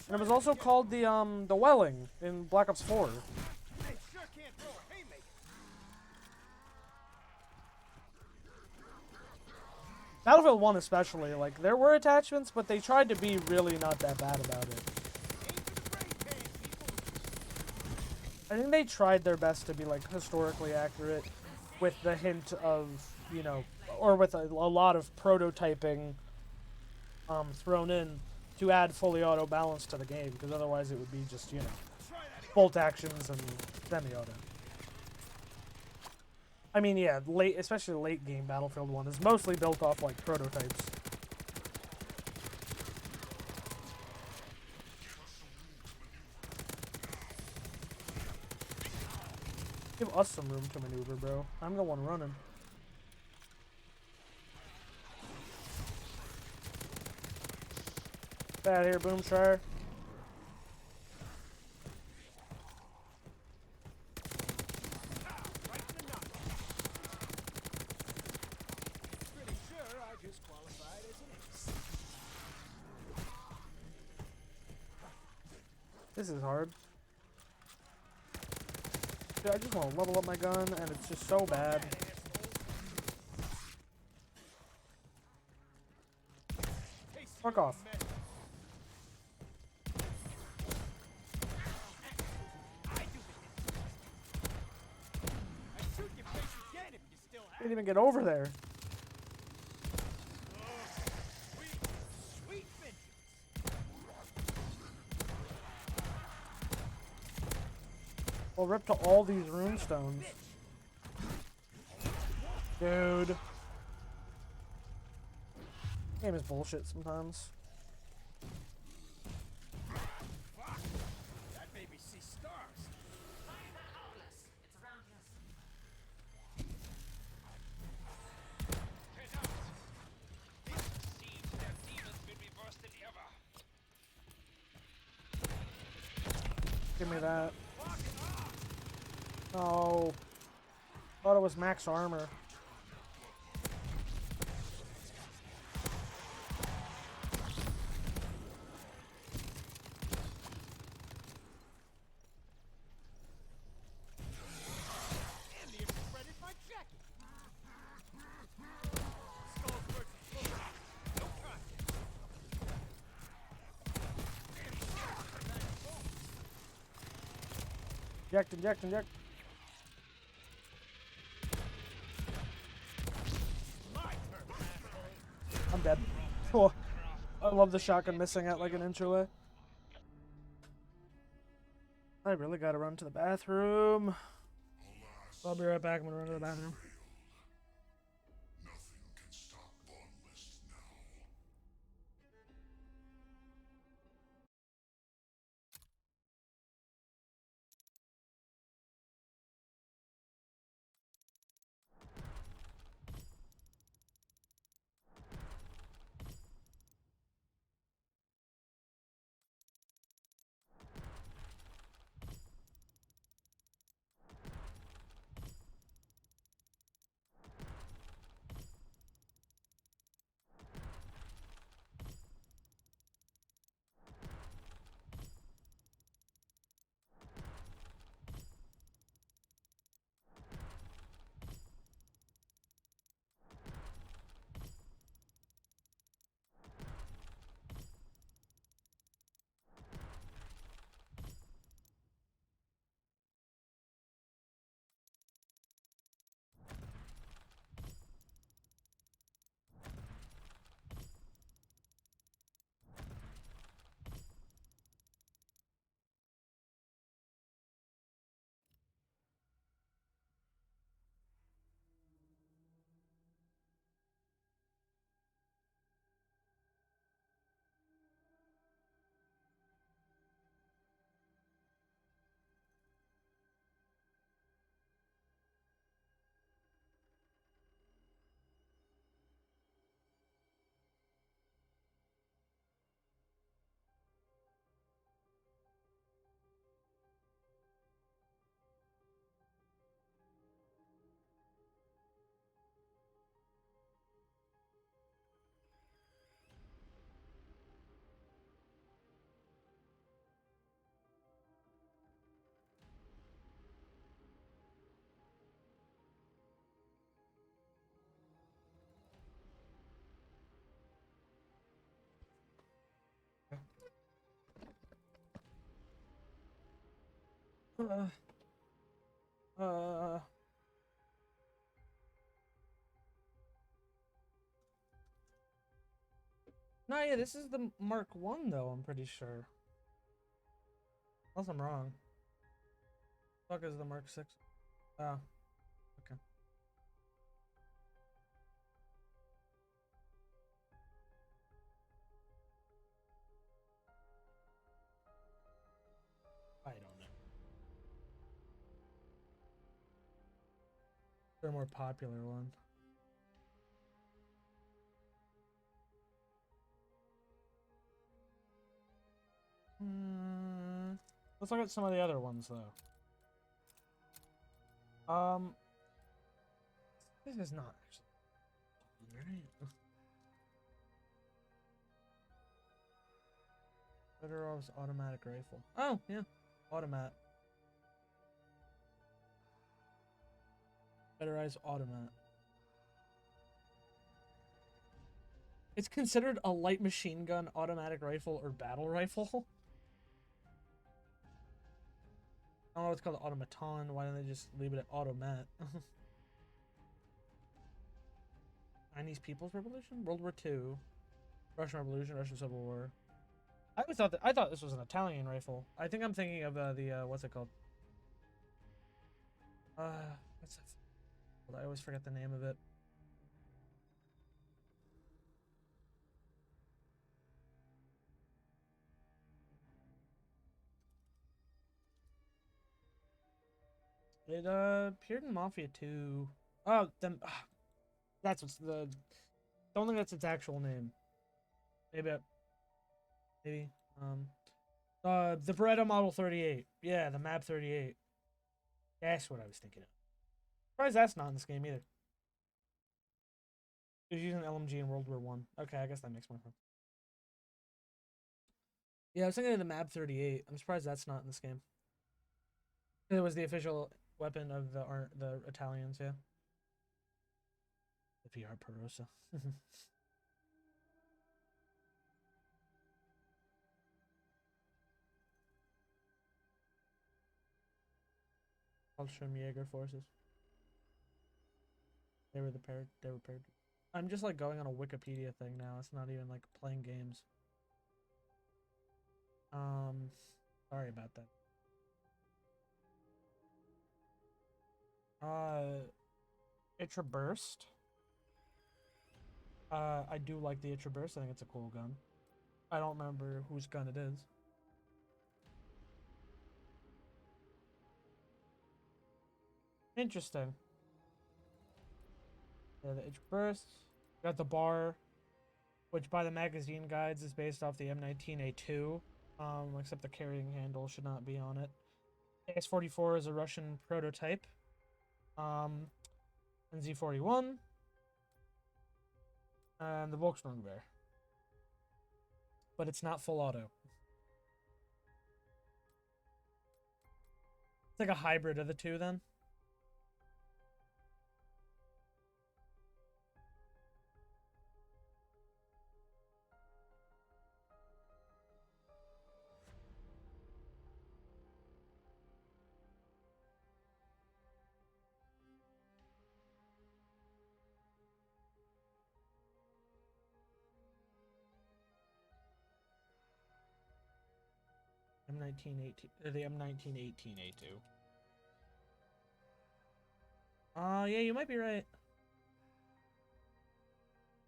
And it was also called the Welling in Black Ops 4. They sure can't throw a haymaker. Battlefield 1 especially, like, there were attachments, but they tried to be really not that bad about it. Aim for the brain pan, people. I think they tried their best to be, like, historically accurate. with the hint of, you know, or with a lot of prototyping thrown in to add fully auto balance to the game, because otherwise it would be just, you know, bolt actions and semi-auto. I mean, yeah, especially the late game Battlefield 1 is mostly built off, like, prototypes. Give us some room to maneuver, bro. I'm the one running. Get out of here, Boomshire. Pretty sure I just qualified as an ace. This is hard. Dude, I just want to level up my gun, and it's just so bad. Fuck off. Didn't even get over there. Sweet vengeance. Well, rip to all these runestones. Dude. Game is bullshit sometimes. That made me see stars. Head out. It seems their demons will be worse than ever. Give me that. No. Thought it was max armor. And the infrared is my jacket. Skulls versus bullets. No contest. Inject, inject, inject. My turn, asshole. I'm dead. Oh, I love the shotgun missing at like an inch away. I really gotta run to the bathroom. I'll be right back. I'm gonna run to the bathroom. Nothing can stop Boneless now. Uh, No, yeah, this is the Mark 1 though, I'm pretty sure. Unless I'm wrong. Fuck is the Mark 6? Oh, okay. I don't know. They're a more popular one. Let's look at some of the other ones though. This is not actually right. Fedorov's automatic rifle. Oh yeah, automat. Fedorov's automat. It's considered a light machine gun, automatic rifle, or battle rifle. I don't know what's called automaton. Why don't they just leave it at automat? Chinese People's Revolution, World War II, Russian Revolution, Russian Civil War. I always thought I thought this was an Italian rifle. I think I'm thinking of the what's it called? What's it? I always forget the name of it. It appeared in Mafia 2. Oh, then that's what's the. Don't think that's its actual name. Maybe. Maybe. The Beretta Model 38. Yeah, the Map 38. That's what I was thinking of. Surprised that's not in this game either. He was using LMG in World War One. Okay, I guess that makes more sense. Yeah, I was thinking of the Map 38. I'm surprised that's not in this game. It was the official weapon of the Italians, yeah. The VR Perosa. Fallschirm Jaeger forces. They were paired. I'm just like going on a Wikipedia thing now. It's not even like playing games. Sorry about that. Itra Burst. I do like the Itra Burst. I think it's a cool gun. I don't remember whose gun it is. Interesting. Yeah, the Itra Burst. Got the bar, which by the magazine guides is based off the M19A2. Except the carrying handle should not be on it. AS-44 is a Russian prototype. And Z41. And the Volkswagen. But it's not full auto. It's like a hybrid of the two then. M1918 or the M1918A2. Yeah, you might be right.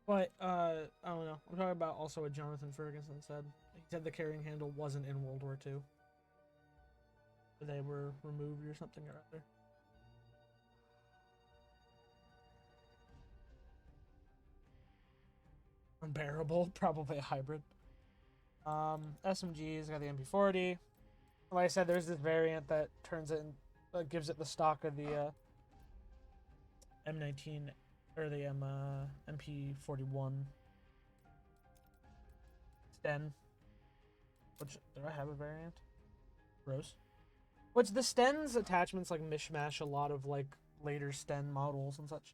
But I don't know. I'm talking about also what Jonathan Ferguson said. He said the carrying handle wasn't in World War II. They were removed or something or other. Unbearable, probably a hybrid. SMGs got the MP40. Like I said, there's this variant that turns it in, gives it the stock of the M19 or the MP41 Sten. Which do I have a variant? Rose. Which the Sten's attachments like mishmash a lot of like later Sten models and such.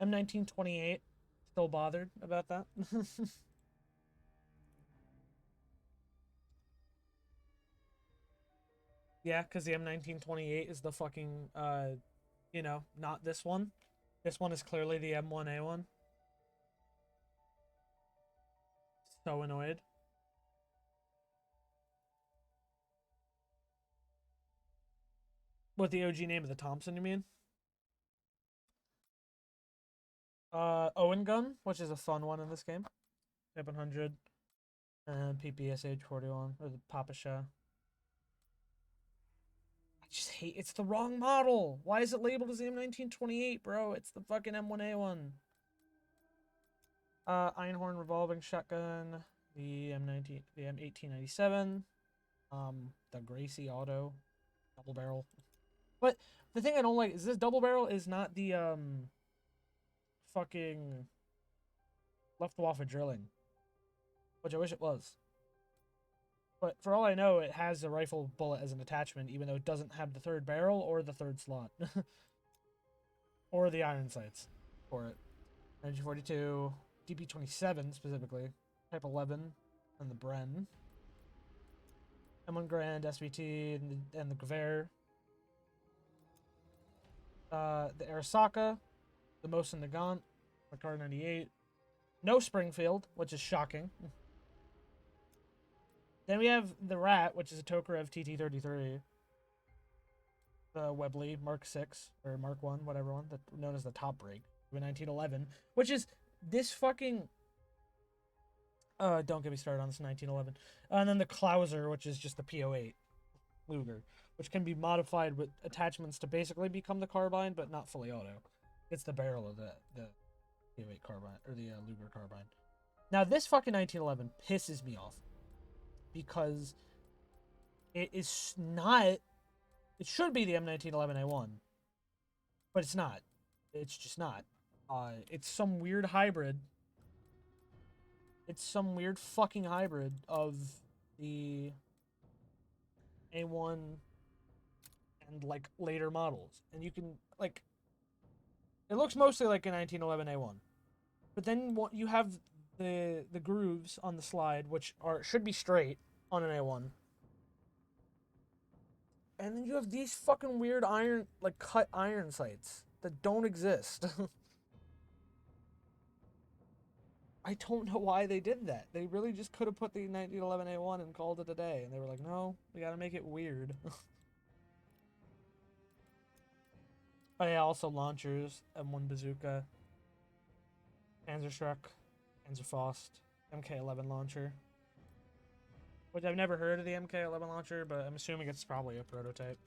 M1928. Still bothered about that. Yeah, because the M1928 is the fucking, you know, not this one. This one is clearly the M1A1. So annoyed. What, the OG name of the Thompson, you mean? Owen Gun, which is a fun one in this game. Type 100. And PPSH 41, or the Papa Shah. I just hate, it's the wrong model. Why is it labeled as the M1928, bro? It's the fucking M1A1. Einhorn revolving shotgun, the M1897, the Gracie Auto, double barrel. But the thing I don't like is this double barrel is not the fucking Luftwaffe drilling, which I wish it was. But for all I know, it has a rifle bullet as an attachment, even though it doesn't have the third barrel or the third slot. Or the iron sights for it. 1942, DP27 specifically, Type 11, and the Bren. M1 Grand, SVT, and the Gewehr. The Arasaka, the Mosin Nagant, the Car 98. No Springfield, which is shocking. Then we have the Rat, which is a Tokarev TT-33. The Webley Mark 6, or Mark 1, whatever one, known as the Top Break, 1911, which is this fucking... don't get me started on this 1911. And then the Klauser, which is just the P08 Luger, which can be modified with attachments to basically become the carbine, but not fully auto. It's the barrel of the P08 carbine, or the Luger carbine. Now, this fucking 1911 pisses me off. Because it is not... It should be the M1911A1. But it's not. It's just not. It's some weird hybrid. It's some weird fucking hybrid of the A1 and, like, later models. And you can, like... It looks mostly like a 1911A1. But then you have the grooves on the slide, which should be straight on an A1. And then you have these fucking weird iron, like, cut iron sights that don't exist. I don't know why they did that. They really just could have put the 1911A1 and called it a day. And they were like, no, we gotta make it weird. Oh yeah, also launchers, M1 Bazooka, Panzerschreck, Panzerfaust, MK11 launcher. Which I've never heard of the MK11 launcher, but I'm assuming it's probably a prototype.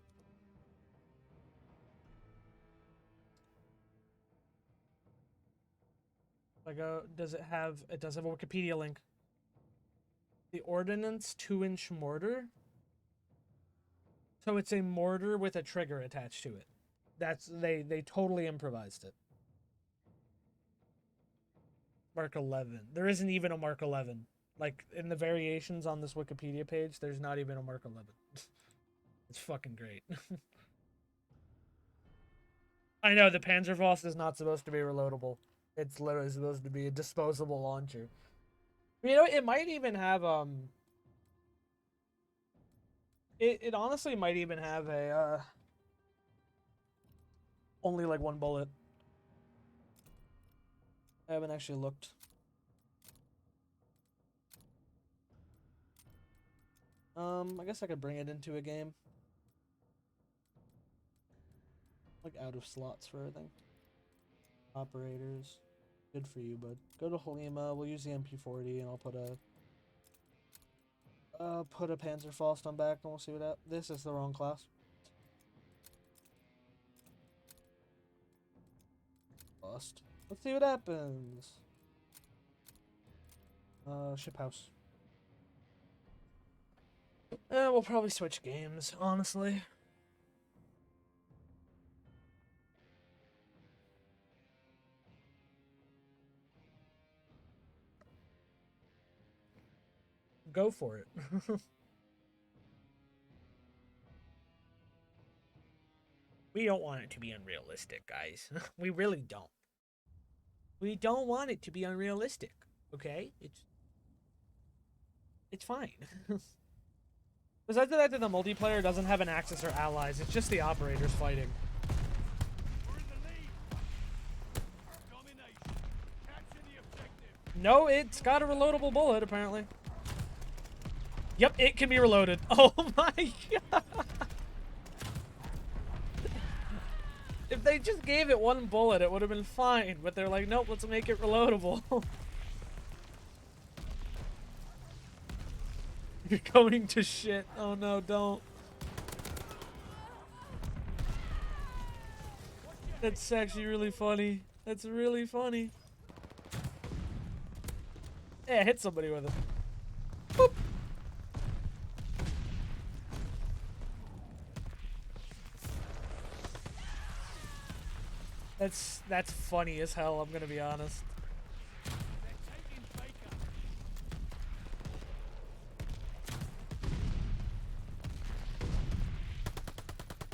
Like, does it have a Wikipedia link. The Ordnance 2-inch mortar. So it's a mortar with a trigger attached to it. They totally improvised it. Mark 11. There isn't even a Mark 11. Like, in the variations on this Wikipedia page, there's not even a Mark 11. It's fucking great. I know, the Panzerfaust is not supposed to be reloadable. It's literally supposed to be a disposable launcher. You know, it might even have, It honestly might even have a, only, like, one bullet. I haven't actually looked. I guess I could bring it into a game. Like, out of slots for everything. Operators. Good for you, bud. Go to Halima, we'll use the MP40, and I'll put a Panzerfaust on back, and we'll see what that... This is the wrong class. Bust. Let's see what happens. Ship house. We'll probably switch games, honestly. Go for it. We don't want it to be unrealistic, guys. We really don't. We don't want it to be unrealistic, okay? It's fine. Besides the fact that the multiplayer doesn't have an Axis or allies, it's just the operators fighting. We're in the lead. Domination. Capture the objective. No, it's got a reloadable bullet, apparently. Yep, it can be reloaded. Oh my god! If they just gave it one bullet, it would have been fine. But they're like, nope, let's make it reloadable. You're going to shit. Oh no, don't. That's actually really funny. That's really funny. Yeah, hit somebody with it. Boop. That's funny as hell, I'm gonna be honest.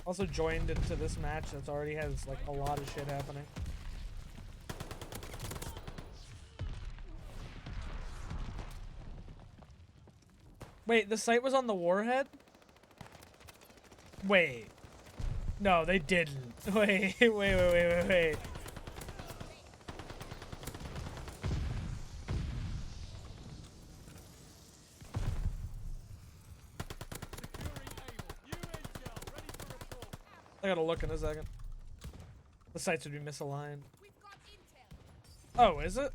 Also joined into this match that already has like a lot of shit happening. Wait, the site was on the warhead? Wait. No, they didn't. Wait. I gotta look in a second. The sites would be misaligned. Oh, is it?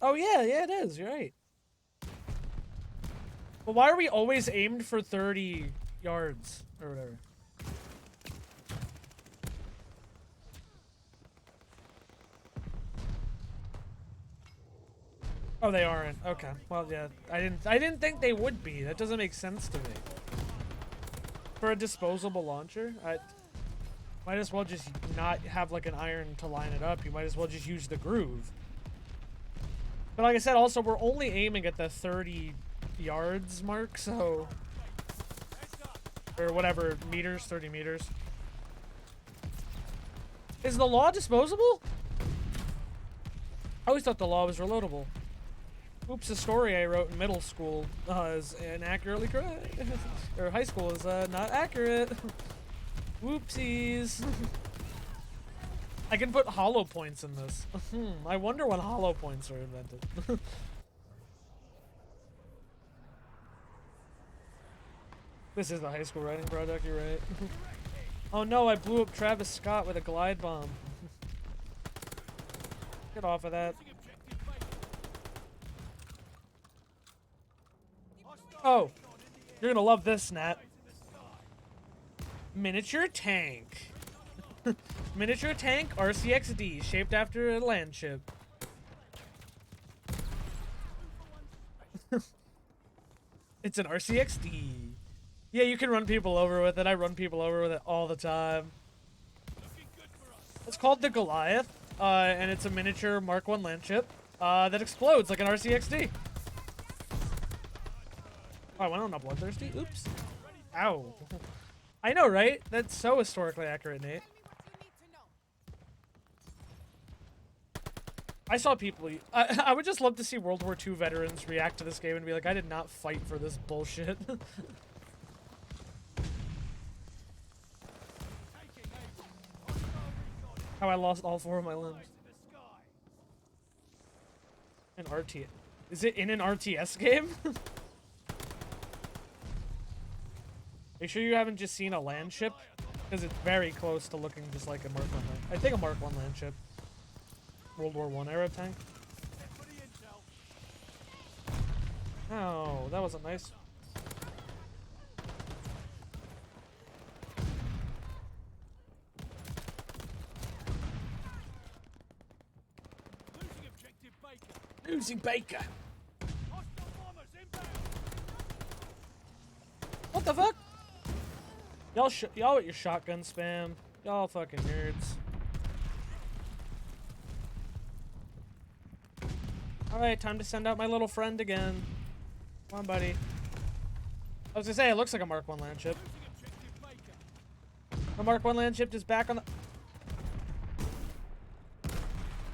Oh yeah, it is. You're right. But why are we always aimed for 30 yards or whatever? Oh, they aren't. Okay. Well, yeah. I didn't think they would be. That doesn't make sense to me. For a disposable launcher, I might as well just not have like an iron to line it up. You might as well just use the groove. But like I said, also we're only aiming at the 30 yards mark, so or whatever meters, 30 meters. Is the law disposable? I always thought the law was reloadable. Oops, a story I wrote in middle school is inaccurately correct. Or high school is not accurate. Whoopsies. I can put hollow points in this. I wonder when hollow points are invented. This is the high school writing project, you're right. Oh no, I blew up Travis Scott with a glide bomb. Get off of that. Oh, you're gonna love this, Nat. Miniature tank. Miniature tank RCXD, shaped after a land ship. It's an RCXD. Yeah, you can run people over with it. I run people over with it all the time. It's called the Goliath, and it's a miniature Mark 1 land ship that explodes like an RCXD. Oh, I went on a bloodthirsty? Oops. Ow. I know, right? That's so historically accurate, Nate. I saw people... I would just love to see World War II veterans react to this game and be like, I did not fight for this bullshit. How I lost all 4 of my limbs. An RTS. Is it in an RTS game? Are you sure you haven't just seen a land ship? Because it's very close to looking just like a Mark 1 land. I think a Mark 1 land ship. World War I era tank. Oh, that wasn't nice. Losing Baker. What the fuck? Y'all with your shotgun spam. Y'all fucking nerds. Alright, time to send out my little friend again. Come on, buddy. I was gonna say, it looks like a Mark 1 land ship. The Mark 1 land ship is back on the...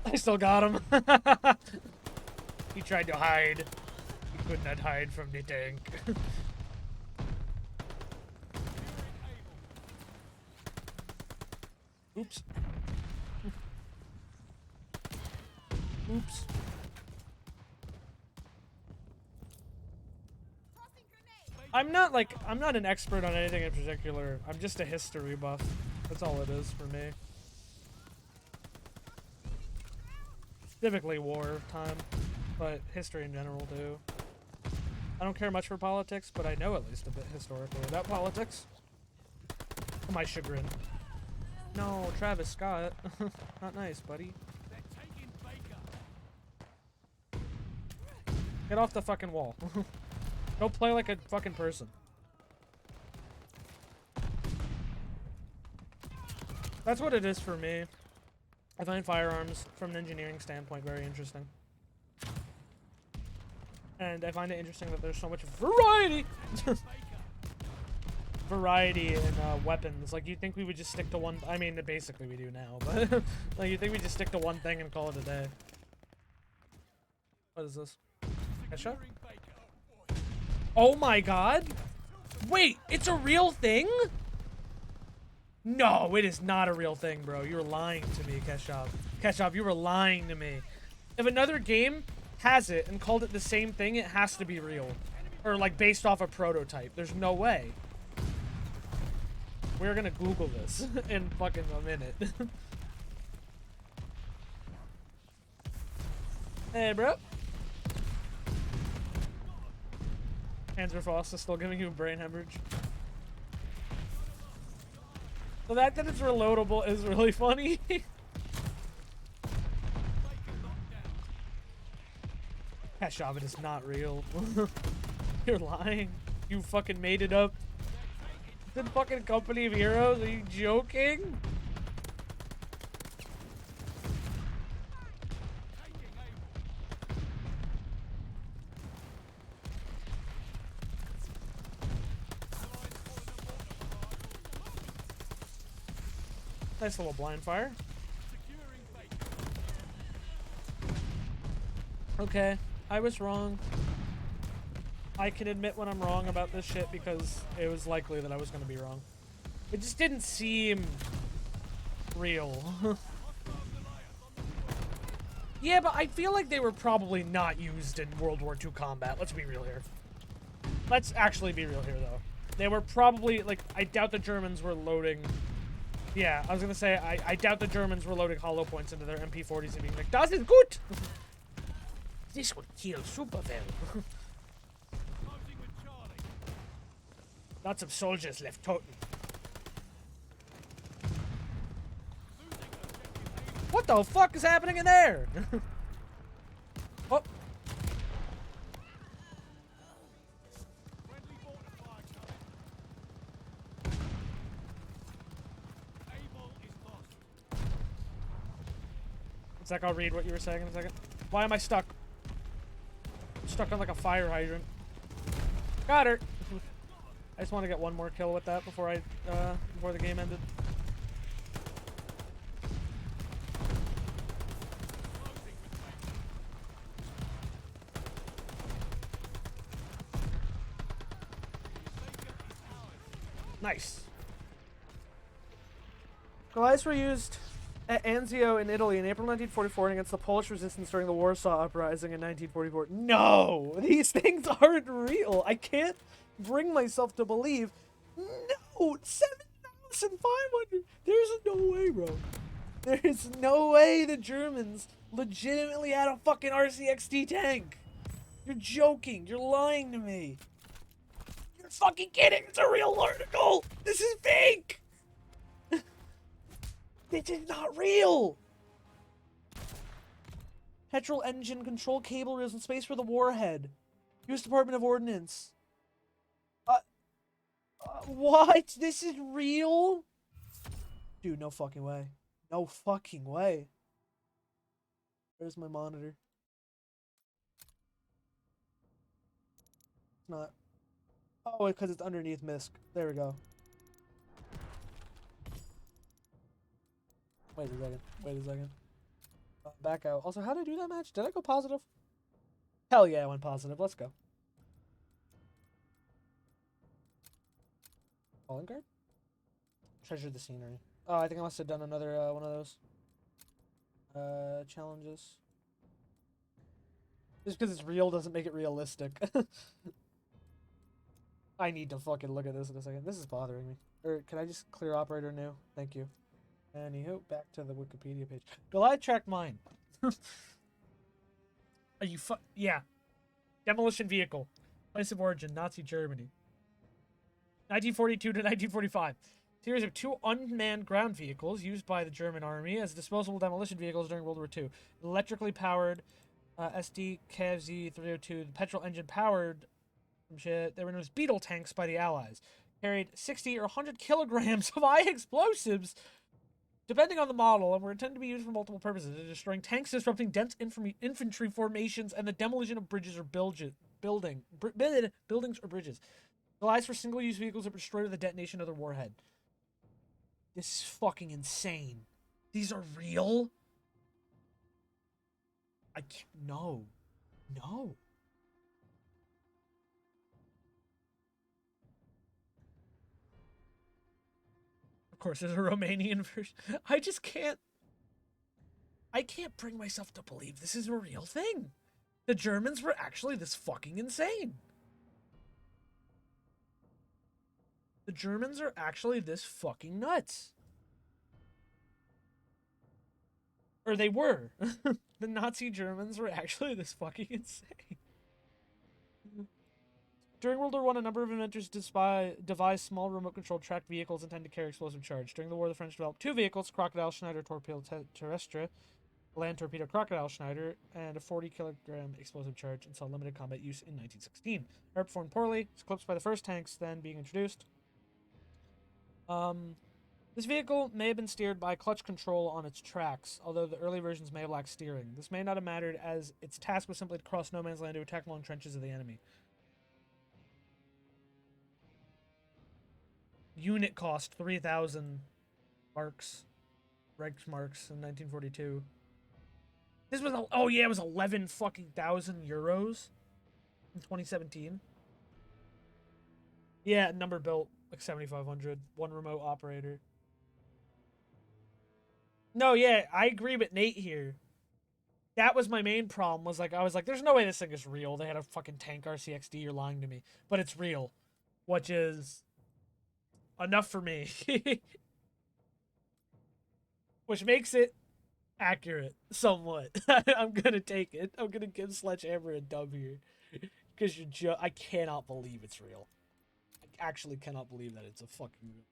I still got him. He tried to hide. He could not hide from the tank. Oops. Oops. I'm not an expert on anything in particular. I'm just a history buff. That's all it is for me. Typically war time, but history in general too. I don't care much for politics, but I know at least a bit historically about politics. To my chagrin. No, Travis Scott. Not nice, buddy. They're taking Baker. Get off the fucking wall. Go play like a fucking person. That's what it is for me. I find firearms, from an engineering standpoint, very interesting. And I find it interesting that there's so much variety! Variety in weapons. Like, you'd think we would just stick to one... I mean, basically we do now, but... like, you'd think we'd just stick to one thing and call it a day. What is this? Headshot? Oh my god! Wait, it's a real thing? No, it is not a real thing, bro. You're lying to me, Keshav. Keshav, you were lying to me. If another game has it and called it the same thing, it has to be real. Or, like, based off a prototype. There's no way. We're gonna Google this in fucking a minute. Hey, bro. Panzer Faust is still giving you a brain hemorrhage. The fact that it's reloadable is really funny. Keshav, it is not real. You're lying. You fucking made it up. The fucking Company of Heroes? Are you joking? Nice little blind fire. Okay, I was wrong. I can admit when I'm wrong about this shit because it was likely that I was gonna be wrong. It just didn't seem real. Yeah, but I feel like they were probably not used in World War II combat. Let's be real here. Let's actually be real here, though. They were probably, like, I doubt the Germans were loading... Yeah, I was gonna say, I doubt the Germans were loading hollow points into their MP40s and being like, Das ist gut! This would kill super well. Lots of soldiers left toten. What the fuck is happening in there? Oh. Zach, I'll read what you were saying in a second. Why am I stuck? I'm stuck on like a fire hydrant. Got her. I just want to get one more kill with that before before the game ended. Nice. Goliaths were used at Anzio in Italy in April 1944 and against the Polish resistance during the Warsaw Uprising in 1944. No! These things aren't real! I can't bring myself to believe... No! 7,500! There's no way, bro. There's no way the Germans legitimately had a fucking RCXD tank! You're joking! You're lying to me! You're fucking kidding! It's a real article! This is fake! This is not real! Petrol engine control cable reels in space for the warhead. U.S. Department of Ordnance. What? This is real? Dude, no fucking way. No fucking way. Where's my monitor? It's not. Oh, because it's underneath MISC. There we go. Wait a second. Wait a second. Back out. Also, how did I do that match? Did I go positive? Hell yeah, I went positive. Let's go. Calling card? Treasure the scenery. Oh, I think I must have done another one of those challenges. Just because it's real doesn't make it realistic. I need to fucking look at this in a second. This is bothering me. Or can I just clear operator new? Thank you. Anywho, back to the Wikipedia page. Goliath tracked mine. Are you yeah. Demolition vehicle. Place of origin, Nazi Germany. 1942 to 1945. Series of 2 unmanned ground vehicles used by the German army as disposable demolition vehicles during World War II. Electrically powered SD KFZ 302, the petrol engine powered shit. They were known as Beetle tanks by the Allies. Carried 60 or 100 kilograms of high explosives, depending on the model, and were intended to be used for multiple purposes, destroying tanks, disrupting dense infantry formations, and the demolition of bridges or buildings or bridges. Allies for single-use vehicles that were destroyed with the detonation of their warhead. This is fucking insane. These are real? I can't. No. No. Of course, there's a Romanian version. I just can't. I can't bring myself to believe this is a real thing. The Germans were actually this fucking insane. The Germans are actually this fucking nuts. Or they were. The Nazi Germans were actually this fucking insane. During World War I, a number of inventors devised small remote-controlled tracked vehicles intended to carry explosive charge. During the war, the French developed 2 vehicles, Crocodile Schneider Torpedo Terrestre, Land Torpedo Crocodile Schneider, and a 40-kilogram explosive charge, and saw limited combat use in 1916. Air performed poorly, was eclipsed by the first tanks then being introduced. This vehicle may have been steered by clutch control on its tracks, although the early versions may have lacked steering. This may not have mattered, as its task was simply to cross no man's land to attack long trenches of the enemy. Unit cost 3,000 marks, Reichsmarks in 1942. This was it was 11 fucking thousand euros in 2017. Yeah, number built like 7,500. One remote operator. No, yeah, I agree with Nate here. That was my main problem. I was like, there's no way this thing is real. They had a fucking tank RCXD. You're lying to me, but it's real, which is enough for me. Which makes it accurate somewhat. I'm gonna take it. I'm gonna give Sledgehammer a dub here because I cannot believe it's real. I actually cannot believe that it's a fucking real.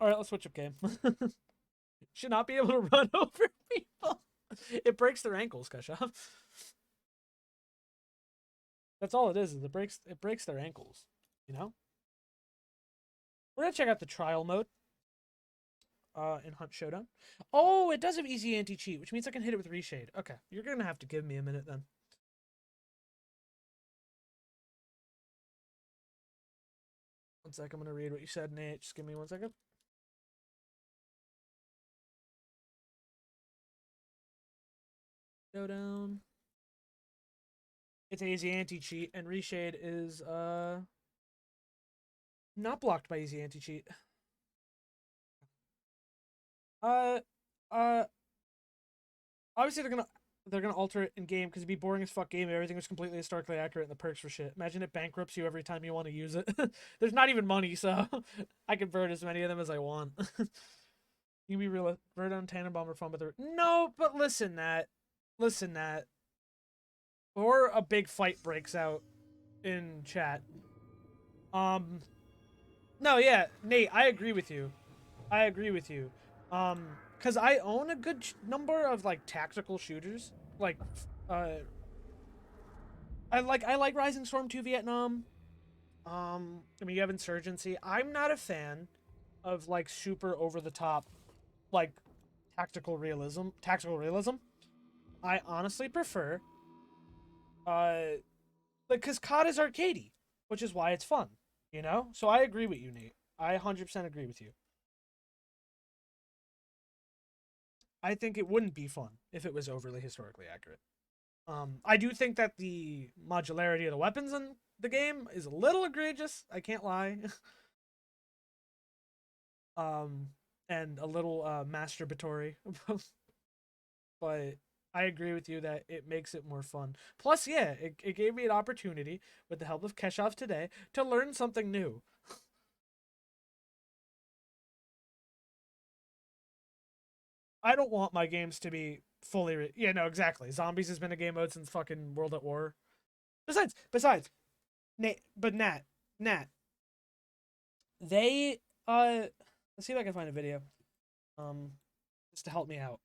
All right, let's switch up game. Should not be able to run over people. It breaks their ankles, Kashav. That's all it is it breaks their ankles, you know? We're gonna check out the trial mode. In Hunt Showdown. Oh, it does have easy anti-cheat, which means I can hit it with Reshade. Okay, you're gonna have to give me a minute then. One sec, I'm gonna read what you said, Nate. Just give me 1 second. Showdown. It's easy anti-cheat, and Reshade is not blocked by easy anti-cheat. Obviously they're gonna alter it in game because it'd be boring as fuck game if everything was completely historically accurate and the perks for shit. Imagine it bankrupts you every time you want to use it. There's not even money, so I can burn as many of them as I want. You be real Verdun Tannenbaum fun, but no, but listen that. Or a big fight breaks out in chat. No, yeah, Nate, I agree with you. Because I own a good number of like tactical shooters. Like, I like Rising Storm 2 Vietnam. I mean, you have Insurgency. I'm not a fan of like super over the top, like tactical realism. I honestly prefer, like, because COD is arcadey, which is why it's fun. You know, so I agree with you, Nate. I 100% agree with you. I think it wouldn't be fun if it was overly historically accurate. I do think that the modularity of the weapons in the game is a little egregious. I can't lie. and a little masturbatory. But I agree with you that it makes it more fun. Plus, yeah, it gave me an opportunity, with the help of Keshav today, to learn something new. I don't want my games to be fully. Yeah, no, exactly. Zombies has been a game mode since fucking World at War. Besides, Nat, they let's see if I can find a video, um, just to help me out.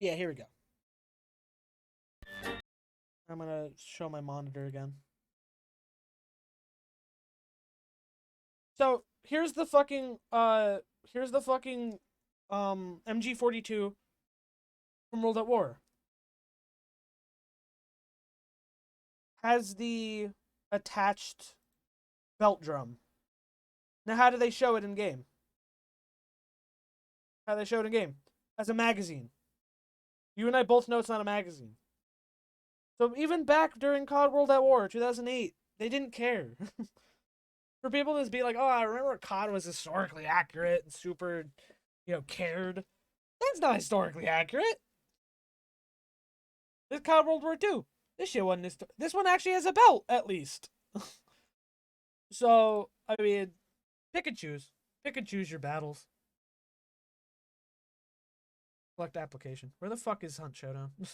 Yeah, here we go. I'm gonna show my monitor again. So here's the fucking MG42 from World at War. Has the attached belt drum. Now how do they show it in game? How do they show it in game? As a magazine. You and I both know it's not a magazine. So even back during COD World at War 2008, they didn't care. For people to be like, oh, I remember COD was historically accurate and super, cared. That's not historically accurate. This COD World War II. This shit wasn't. This one actually has a belt, at least. So, I mean, pick and choose. Pick and choose your battles. Select application. Where the fuck is Hunt Showdown?